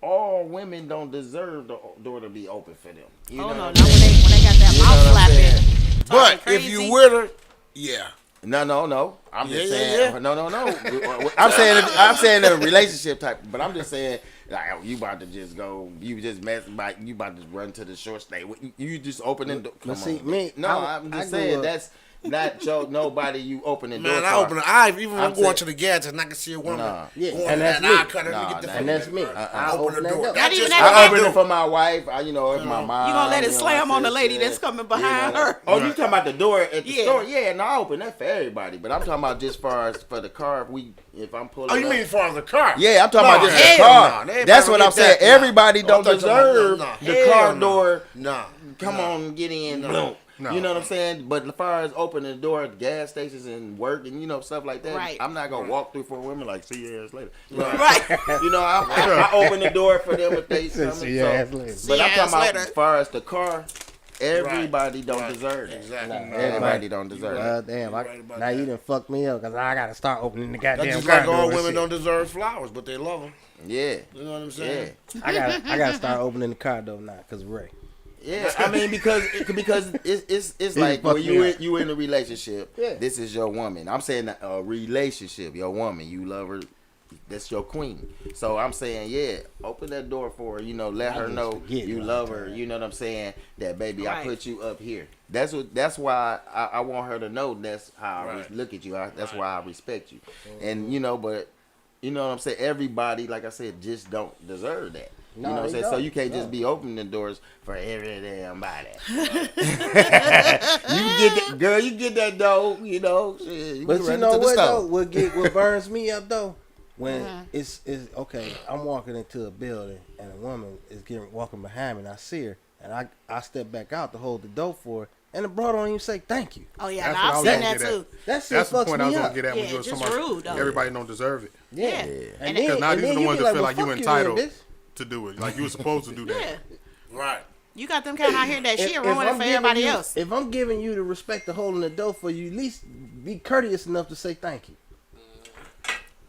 All women don't deserve the door to be open for them. You Oh know no, what not I'm saying? when they got that You know mouth what I'm flapping. saying? But crazy. if you with her, yeah. No. I'm just Yeah, saying. yeah. No. I'm saying a relationship type. But I'm just saying, like, oh, you about to just go. You just mess by. You about to run to the short stay. You just open the door. Come see, on. me, No, I'm just saying that's not nobody. You open the door. Man, I open the eye. Even when I'm I'm going saying- to the gas and I can see a woman Nah. Yeah, going and that's and I me. cut her. Let me get the Nah, fuck and that's away, me. bro. I Open open the that door. door. That's Not even just that. what I I open do. it for my wife. If my mom. You gonna let it my slam on the lady sister, that's coming behind you know, her? Oh, you talking about the door at the Yeah. store? Yeah, no, I open that for everybody. But I'm talking about just far as for the car. If I'm pulling. Oh, you up. mean as far as the car? Yeah, I'm talking No, about just the hell car. no. They That's better what get I'm saying. that. Everybody No. don't I'm talking about- deserve no, the hell car no. door. Nah. Come nah. on, get in. No. Boom. No. You know what I'm saying? But as far as opening the door at gas stations and work and stuff like that, Right. I'm not gonna walk through for women like see your ass later. Right. I open the door for them if they Said, come "See in. your So- ass later." But See I'm your talking ass about later. as far as the car, everybody don't Right. deserve that. Exactly. Everybody don't deserve that. Damn, right about now that. you done fucked me up because I gotta start opening the That's goddamn just car like door all and women shit. don't deserve flowers, but they love them. Yeah. You know what I'm Yeah. saying? I gotta start opening the car door now because Ray. Yeah, I mean because it's like fuck when me up. you in a relationship, Yeah. this is your woman. I'm saying a relationship, your woman, you love her, that's your queen. So I'm saying, yeah, open that door for her, let her just know forget you it love all the her. time. You know what I'm saying? That baby, I Right. put you up here. That's why I want her to know that's how I Right. look at you. That's why I respect you. And but you know what I'm saying? Everybody, like I said, just don't deserve that. No, You know what I'm they saying? So don't. you can't No. just be opening the doors for every damn body. You get that dough, shit, you But be you running know to the what store. though? What burns me up though? When it's okay, I'm walking into a building and a woman is walking behind me and I see her and I step back out to hold the door for her and the bro don't even say thank you. Oh yeah, That's no, what I I've was seen gonna that get at. too. That shit That's the fucks point I was me gonna up. get at when Yeah, you were just talking about rude, though. everybody don't deserve it. Yeah. Yeah. And And then, Because now and these are then the you ones be that feel well, like you fuck entitled then, bitch. to do it. Like you were supposed to do that. Yeah, Right. you got them kind out here that shit If ruining I'm for giving everybody you- else. If I'm giving you the respect of holding the door for you, at least be courteous enough to say thank you.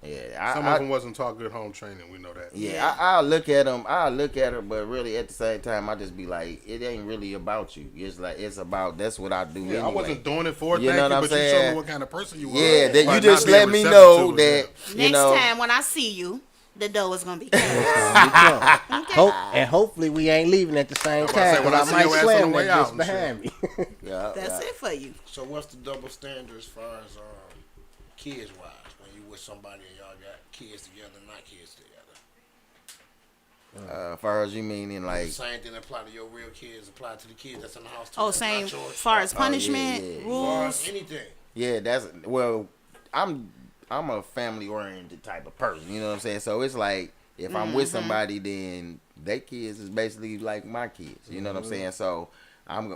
Yeah, Some of them wasn't taught good home training. We know that. Yeah, I'll look at them. I'll look at her, but really at the same time, I just be like, it ain't really about you. It's about that's what I do. Yeah, anyway. I wasn't doing it for You thank know you, what I'm but you showed saying? me what kind of person you were. Yeah, that By you not just being let me receptive know to it, that Next time when I see you, the door is gonna be closed. Hopefully we ain't leaving at the same about to say, time when because I I see might your ass on slam the way that out bitch and behind me. Yeah, That's it for you. So what's the double standard as far as kids wise when you with somebody and y'all got kids together, not kids together? as far as you mean in like, The same thing apply to your real kids, apply to the kids that's in the house too. Oh, that's same. not yours. Far as punishment yeah. As far rules. as anything. yeah, that's well, I'm a family oriented type of person. You know what I'm saying? So it's like if I'm with somebody, then their kids is basically like my kids. You know what I'm saying? So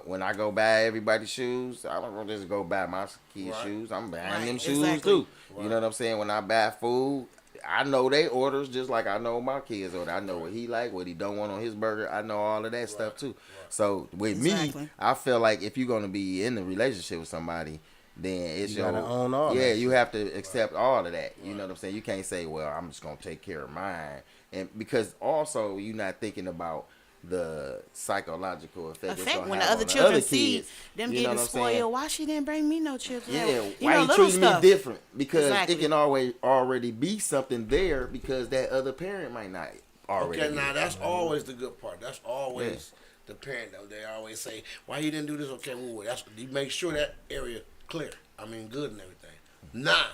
when I go buy everybody's shoes, I don't just go buy my kids' Right. shoes. I'm buying Right, them shoes exactly. too. You know what I'm saying? When I buy food, I know they orders just like I know my kids order. I know what he like, what he don't want on his burger. I know all of that stuff too. So with Exactly. me, I feel like if you're gonna be in a relationship with somebody, then it's You your gotta own all yeah. that You shit. have to accept all of that. You know what I'm saying? You can't say, well, I'm just gonna take care of mine, and because also you're not thinking about the psychological effect, it's gonna When the have other on children kids. see them You know getting what I'm saying? spoiled, why she didn't bring me no children? Yeah, You why know, you little treating stuff. me different? Because Exactly. it can already be something there because that other parent might not already. Okay, be. now that's always the good part. That's always the parent though. They always say, "Why you didn't do this?" Okay, well, that's you make sure that area clear. I mean, good and everything. Now,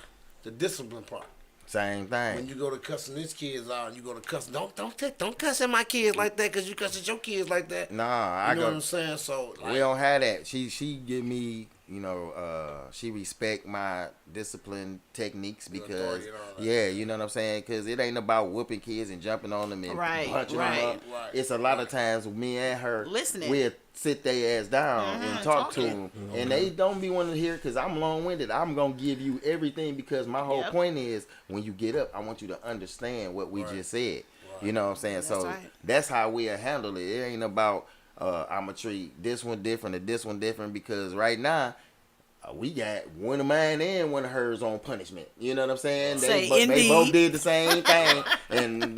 the discipline part. Same thing. When you go to cussing these kids out, and you go to cussing, don't cuss at my kids like that because you cuss at your kids like that. Nah, You I know what go. I'm saying? So like, We don't have that. She give me, she respect my discipline techniques because, authority and all that. yeah, you know what I'm saying? Because it ain't about whooping kids and jumping on them and Right, punching right, them up. right, It's a lot of times me and her, Listening. we'll sit their ass down and talk to talking. them. And they don't be wanting to hear because I'm long-winded. I'm going to give you everything because my whole Yep. point is when you get up, I want you to understand what we just said. You know what I'm saying? So right. that's how we'll handle it. It ain't about I'm gonna treat this one different or this one different because right now we got one of mine and one of hers on punishment. You know what I'm saying? Say, They indeed. both did the same thing, and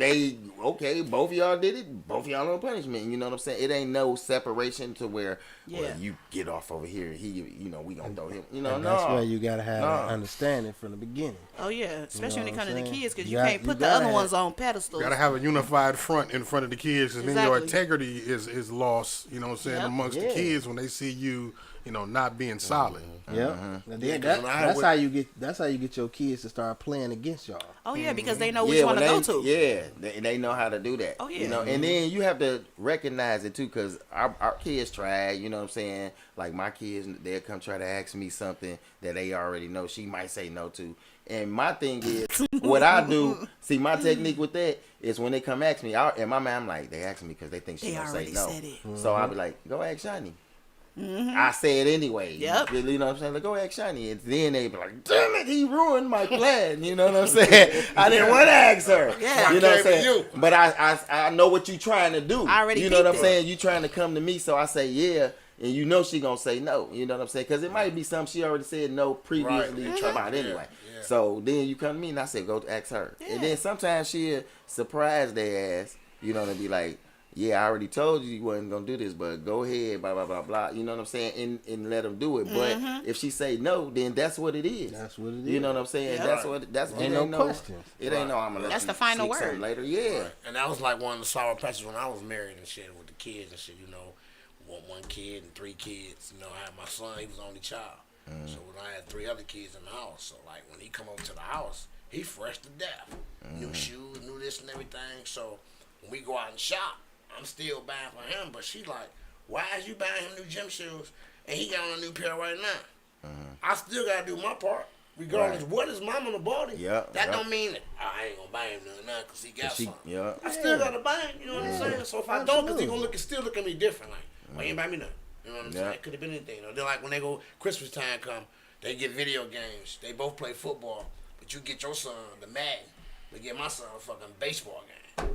both of y'all did it. Both of y'all on punishment. You know what I'm saying? It ain't no separation to where well, Yeah. you get off over here. We gonna throw him. You know, And no. that's where you gotta have that No. understanding from the beginning. Oh yeah, especially when it what comes to I'm the saying? kids, because You you got- can't you put the gotta other have- ones on pedestals. Gotta have a unified front in front of the kids, because then your Exactly. integrity is lost. You know what I'm saying? Yep. Amongst the Yeah. kids when they see you, not being solid. Yeah, Yeah, 'cause when I that's would- how you get. That's how you get your kids to start playing against y'all. Oh yeah, because they know which one to when go to. Yeah, they know how to do that. Oh, yeah. You know, and then you have to recognize it too, because our kids try. You know what I'm saying? Like my kids, they'll come try to ask me something that they already know. She might say no to. And my thing is, what I do, see, my technique with that is when they come ask me, and my man, I'm like, they ask me because they think she They gonna say already no. said it. So I'll be like, go ask Shiny. I say it anyway. Yep. You know what I'm saying? Like, go ask Shiny. And then they be like, damn it, he ruined my plan. You know what I'm saying? I didn't want to ask her. Yeah. You know what I'm I came saying? to you. But I know what you trying to do. I already You know what I'm peeped it. saying? You trying to come to me, so I say yeah. And you know she gonna say no. You know what I'm saying? Because it might be something she already said no previously Right. about Yeah. anyway. Yeah. So then you come to me and I say go ask her. Yeah. And then sometimes she'll surprise their ass. You know, and be like, yeah, I already told you wasn't gonna do this, but go ahead, blah blah blah blah. You know what I'm saying? And let them do it. But if she say no, then that's what it is. That's what it You is. know what I'm saying? Yeah. That's what. That's Ain't it no questions. It ain't no. I'm gonna let That's you the final sneak something word. later. Yeah. And that was like one of the sour patches when I was married and shit with the kids and shit. One kid and 3 kids. I had my son. He was the only child. So when I had 3 other kids in the house, so like when he come over to the house, he fresh to death. New shoes, new this and everything. So when we go out and shop, I'm still buying for him. But she like, why is you buying him new gym shoes and he got on a new pair right now? I still gotta do my part. Regardless, Right. what is mama bought him? Yeah, That yeah. don't mean that I ain't gonna buy him nothing now because he got She, something. yeah. I still gotta buy him, you know what I'm saying? So if I don't, because he gonna still look at me different. Like, why you ain't buy me nothing? You know what I'm Yeah. saying? Could have been anything. They're like when they go Christmas time come, they get video games. They both play football, but you get your son the Madden. They get my son a fucking baseball game.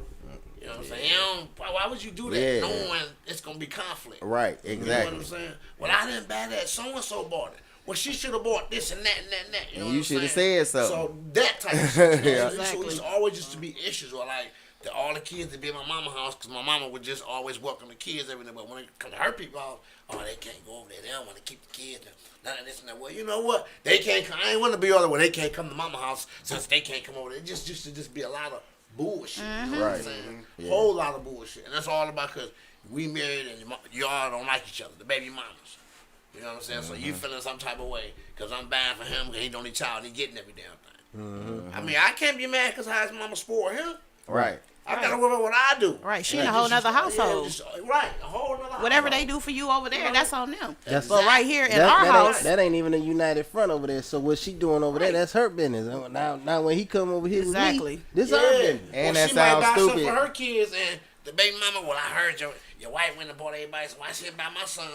You know what I'm saying? Why would you do that Yeah. knowing it's gonna be conflict? Right. You know Exactly. what I'm saying? Well, I didn't buy that. So and so bought it. Well, she should have bought this and that and that and that. You know And what you I'm should have saying? said So something. that type of shit. You know? Yeah. So Exactly. it's always just to be issues or like that all the kids to be at my mama's house because my mama would just always welcome the kids every day. But when it come to her people house, oh, they can't go over there. They don't want to keep the kids. And none of this and that. Well, you know what? They can't come. I ain't want to be all the way. They can't come to mama house since they can't come over there. It just used to just be a lot of bullshit. You know what I'm Right. saying? Yeah. Whole lot of bullshit. And that's all about because we married and y'all don't like each other. The baby mamas. You know what I'm saying? So you feeling some type of way because I'm buying for him because he's the only child. He getting every damn thing. I mean, I can't be mad because how his mama spoil him. Right. I gotta worry about what I do. Right, she Yeah, in a whole just- nother household. yeah, right, a whole nother household. Whatever they do for you over there, that's on them. That's- But right here in That, our that house, ain't, that ain't even a united front over there. So what she doing over there, that's her business. Now when he come over here Exactly. with me, this Yeah. our business. And well, that she might sounds buy stupid. something for her kids and the baby mama. Well, I heard your wife went and bought everybody. So why she didn't buy my son?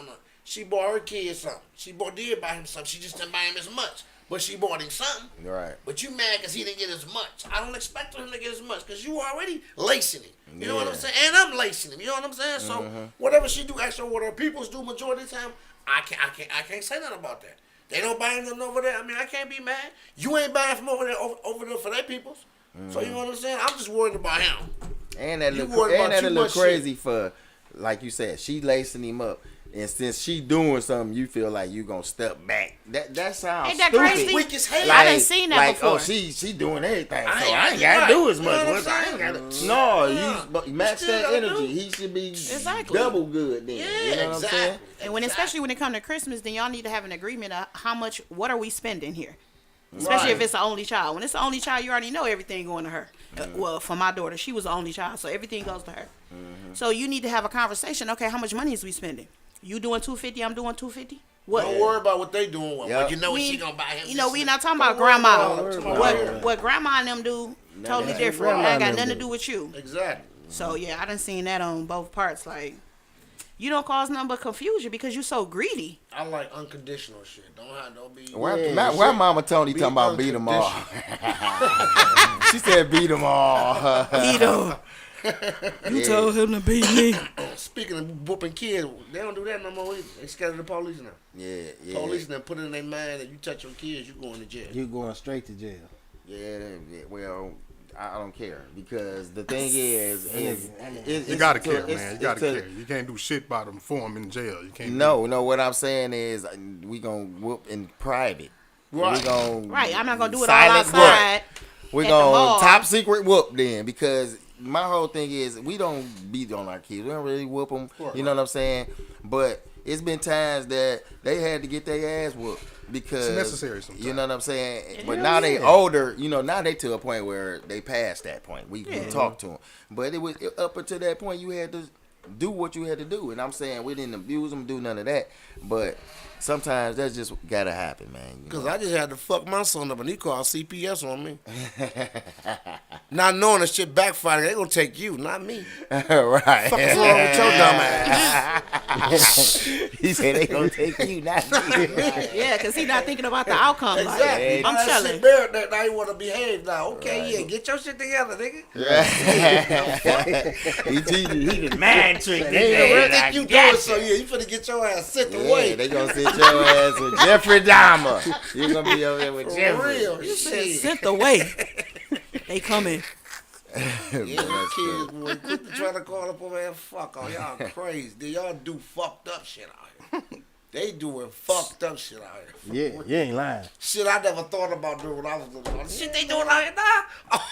She bought her kids something. She did buy him something. She just didn't buy him as much. But she bought him something. Right. But you mad because he didn't get as much. I don't expect him to get as much because you already lacing him. You know what I'm Yeah. saying? And I'm lacing him. You know what I'm saying? So whatever she do, actually what her peoples do majority of the time, I can't say nothing about that. They don't buy nothing over there. I mean, I can't be mad. You ain't buying from over there for their peoples. So you know what I'm saying? I'm just worried about him. And that You look, worried and about that too look much crazy for, like you said, she lacing him up. And since she doing something, you feel like you gonna step back. That sounds Ain't that stupid. crazy? Weak as hell. I done seen that like, before. Oh, she doing everything, I so ain't- I ain't gotta right. do as You know much. what I'm I ain't saying? gotta. No, Yeah. but match still that gotta energy. do. He should be Exactly. double good then. Yeah, you know what I'm saying? exactly. and especially when it comes to Christmas, then y'all need to have an agreement of what are we spending here. Especially if Right. it's the only child. When it's the only child, you already know everything going to her. Well, for my daughter, she was the only child, so everything goes to her. So you need to have a conversation. Okay, how much money is we spending? You doing $250? I'm doing $250. What? Don't worry about what they doing. Well, Yep. you know what We- she gonna buy him. You know, this we and not that. talking about Don't worry grandma. about it. What- What grandma and them do totally that's different. what grandma That got and them nothing to do. do with you. Exactly. So yeah, I done seen that on both parts. Like, you don't cause nothing but confusion because you so greedy. I like unconditional shit. Don't be. Why Mama Tony Be talking about beat them all? She said beat them all. Beat 'em. You told him to beat me. Speaking of whooping kids, they don't do that no more either. They scared of the police now. Yeah. Police now put it in their mind that you touch your kids, you going to jail. You going straight to jail. Yeah, well, I don't care because the thing is You gotta care, it's- man. You it's gotta to- care. You can't do shit by them for them in jail. You can't. No, what I'm saying is we gonna whoop in private. Right. We gonna Right, I'm not gonna do it all silent outside. We at the gonna mall. top secret whoop then because my whole thing is we don't beat on our kids. We don't really whoop them. You know what I'm saying? But it's been times that they had to get their ass whooped because It's necessary sometimes. You know what I'm saying? But Hell now they yeah. older. Now they to a point where they past that point. We talk to them, but it was up until that point you had to do what you had to do. And I'm saying we didn't abuse them, do none of that. But sometimes that's just gotta happen, man. You Because know? I just had to fuck my son up and he called CPS on me. Not knowing that shit backfired, they gonna take you, not me. Right. Fuck is wrong with your dumb ass? He said they gonna take you, not me. Yeah, because he not thinking about the outcome. Exactly. Like, I'm Now that telling. shit buried that now you wanna behave now. Okay, yeah, get your shit together, nigga. He just man trick. Where think you doing so yeah, you finna get your ass sent Yeah, away. they gonna sit your ass with Jeffrey Dahmer. You gonna be over there with For Jeffrey. real. You shit. Sent away. They coming. Yeah, kids, boy, quit trying to call up over here. Fuck all y'all crazy. Y'all do fucked up shit out here. They doing fucked up shit out here. Yeah, you ain't lying. Shit I never thought about doing when I was little. The shit they doing out here now.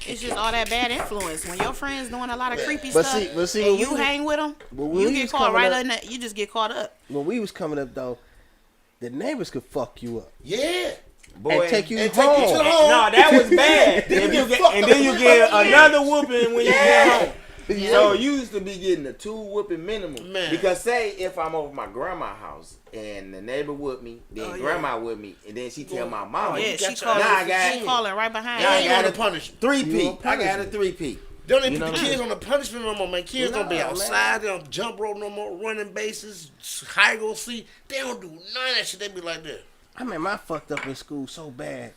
It's just all that bad influence. When your friends doing a lot of creepy But stuff, see, when and you we- hang with them, when you we get was caught coming right up- in that. You just get caught up. When we was coming up though, the neighbors could fuck you up Yeah. and take you And home. take you to the home. No, that was bad. If you get, and then you get another whooping when you get home. So you used to be getting a 2 whooping minimum. Man. Because say if I'm over my grandma's house and the neighbor whoop me, then grandma whoop me, and then she tell my mama. Yeah, you she got your calling. Now I got She it. calling right behind. Now I you. got on a the punishment. 3P. I got a 3P. They don't even You know put the what I kids mean? on the punishment no more, man. Kids don't be No, outside. They don't jump rope no more, running bases, high go see. They don't do none of that shit. They be like that. I mean, I fucked up in school so bad.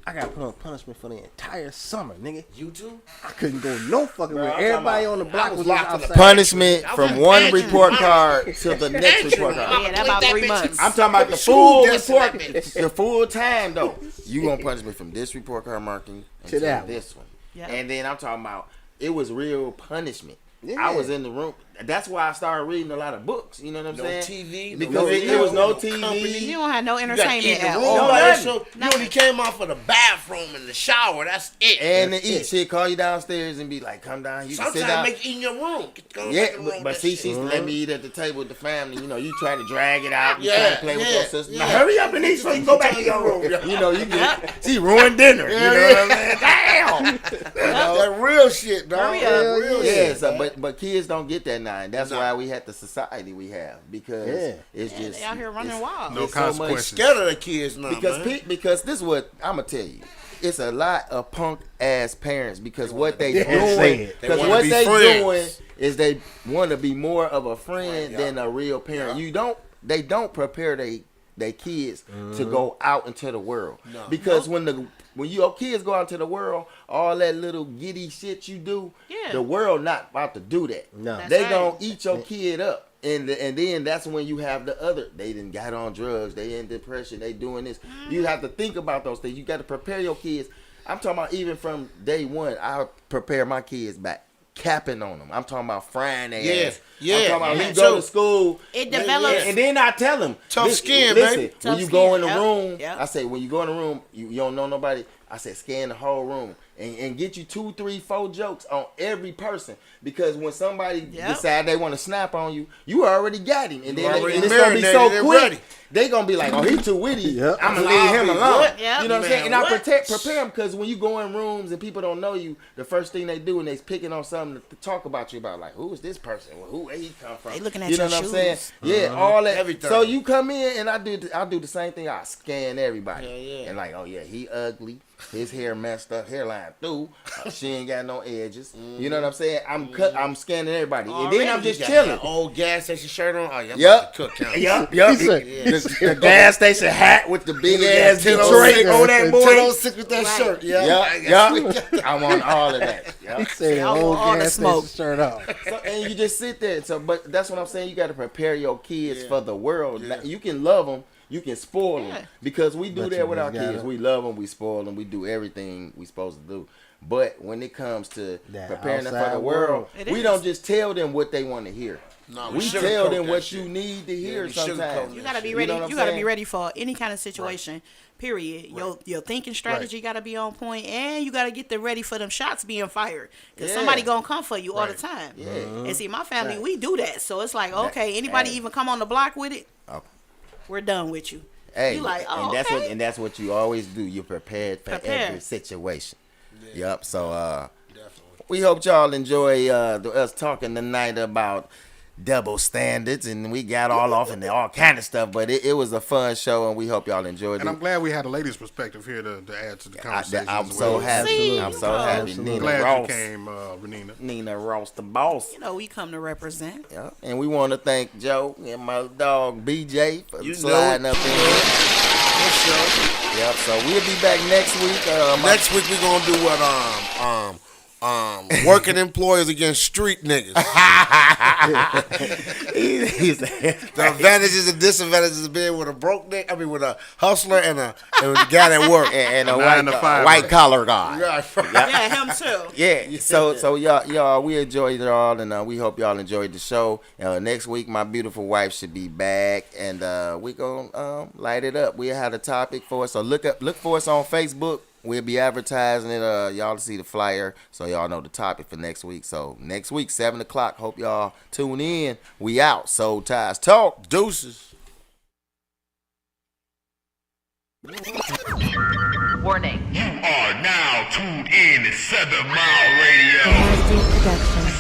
I got put on punishment for the entire summer, nigga. You too? I couldn't go no fucking way. I'm talking Everybody about- on the block was was locked in the outside. Punishment I from was one pantry. report card to the next report card. Yeah, that about 3 months. I'm talking about the School full desk in that report, bitch. the full time though. You gonna punish me from this report card marking To that one. this one, Yeah. and then I'm talking about it was real punishment. Yeah. I was in the room. That's why I started reading a lot of books. You know what I'm No saying? TV. Because no it was no company. TV. You don't have no You got to eat entertainment in at the room all. by nothing. yourself. You only came out for the bathroom and the shower. That's it. And to That's eat it. shit, call you downstairs and be like, "Come down, you can sit Sometimes down." make eat in your room. Go Yeah, back in the room, but that see, shit. she used to let me eat at the table with the family. You know, you try to drag it out. You Yeah, try to play with yeah, your sister. yeah. Now, hurry up and eat so you can go back to your room. You know, you get, she ruined dinner. You know what I'm saying? Damn. That real shit, dog. Hurry That up. real Yeah, shit. so, but kids don't get that now, and that's why we have the society we have because Yeah. it's Yeah, just they out here running it's- wild. No it's so much- consequences. Scared of the kids now, because man. because this is what I'm gonna tell you. It's a lot of punk ass parents because what they Yeah, say doing it. They because wanna what be they friends. doing is they want to be more of a friend Yeah. than a real parent. Yeah. They don't prepare they kids to go out into the world No. because when your kids go out into the world, all that little giddy shit you do, Yeah. the world not about to do that. No. That's They right. gonna eat your kid up. And then that's when you have the other. They done got on drugs. They in depression. They doing this. You have to think about those things. You got to prepare your kids. I'm talking about even from day one. I prepare my kids back, capping on them. I'm talking about frying their Yeah, ass. yeah, I'm talking about yeah. you go So- to school. It Yeah, develops. yeah. And then I tell them, Tough skin, listen, baby. when Tough you go in skin, the yep, room, yep. I say, when you go in the room, you don't know nobody. I said, scan the whole room and get you 2, 3, 4 jokes on every person. Because when somebody Yep. decide they want to snap on you, you already got him. And then already and it's going to be so marinated and quick. ready. They going to be like, oh, he too witty. Yep. I'm going to leave him Sloppy, alone. what? Yep. You know what I'm Man, saying? And I what? prepare them because when you go in rooms and people don't know you, the first thing they do when they picking on something something to talk about you about, like, who is this person? Well, where he come from? They looking at you know your what I'm saying? shoes. Yeah, all that. Everything. So you come in and I do the same thing. I scan everybody. Yeah. And like, oh yeah, he ugly. His hair messed up, hairline through. She ain't got no edges. You know what I'm saying? I'm scanning everybody. And then I'm just chilling. That old gas station shirt on. Oh, yeah, I'm Yep. about to cook him. Yup. He said- The gas station hat with the big ass Detroit on that boy. 1006 with that shirt. Yeah. Yup. I'm on all of that. He Yup. said I an old want all the gas smoke. station shirt off. So, and you just sit there. So, but that's what I'm saying. You got to prepare your kids for the world. You can love them. You can spoil them. Yeah. Because we do But that you with our just gotta- kids. We love them. We spoil them. We do everything we supposed to do. But when it comes to That preparing them for outside the world, It we is. don't just tell them what they want to hear. No, We sugarcoat tell them that what shit. you need to hear we sometimes. sugarcoat You gotta be You ready. know what I'm You gotta be saying? ready for any kind of situation. Period. Your thinking strategy gotta be on point, and you gotta get them ready for them shots being fired. Cause Yeah. somebody gonna come for you all the Right. time. Yeah. And see, my family, we do that. So it's like, okay, anybody hey. even come on the block with it, Okay. we're done with you. Hey, You like, oh, and that's okay. that's what you always do. You're prepared for Prepared. every situation. Yep. So Definitely. we hope y'all enjoy us talking tonight about double standards, and we got all off into all kind of stuff. But it was a fun show, and we hope y'all enjoyed And it. I'm glad we had a lady's perspective here to add to the conversation. I'm as so well. happy. See, I'm so you know. happy. Absolutely. Nina Glad Ross. you came, Renina. Nina Ross, the boss. You know, we come to represent. Yeah. And we want to thank Joe and my dog BJ for You know sliding it. up in here. Good show. Yep. So we'll be back next week. Next week we're gonna do what working employers against street niggas. He's The advantages and disadvantages of being with a broke nigga. I mean, with a hustler and a guy that work. and a 9 to 5. white collar guy. Right. Yeah, him too. Yeah. So y'all, we enjoyed it all, and we hope y'all enjoyed the show. Next week, my beautiful wife should be back, and we gonna light it up. We had a topic for us, so look for us on Facebook. We'll be advertising it. Y'all see the flyer, so y'all know the topic for next week. So next week, 7:00. Hope y'all tune in. We out. Soul Ties Talk. Deuces. Warning. You are now tuned in to 7 Mile Radio. Nasty Productions.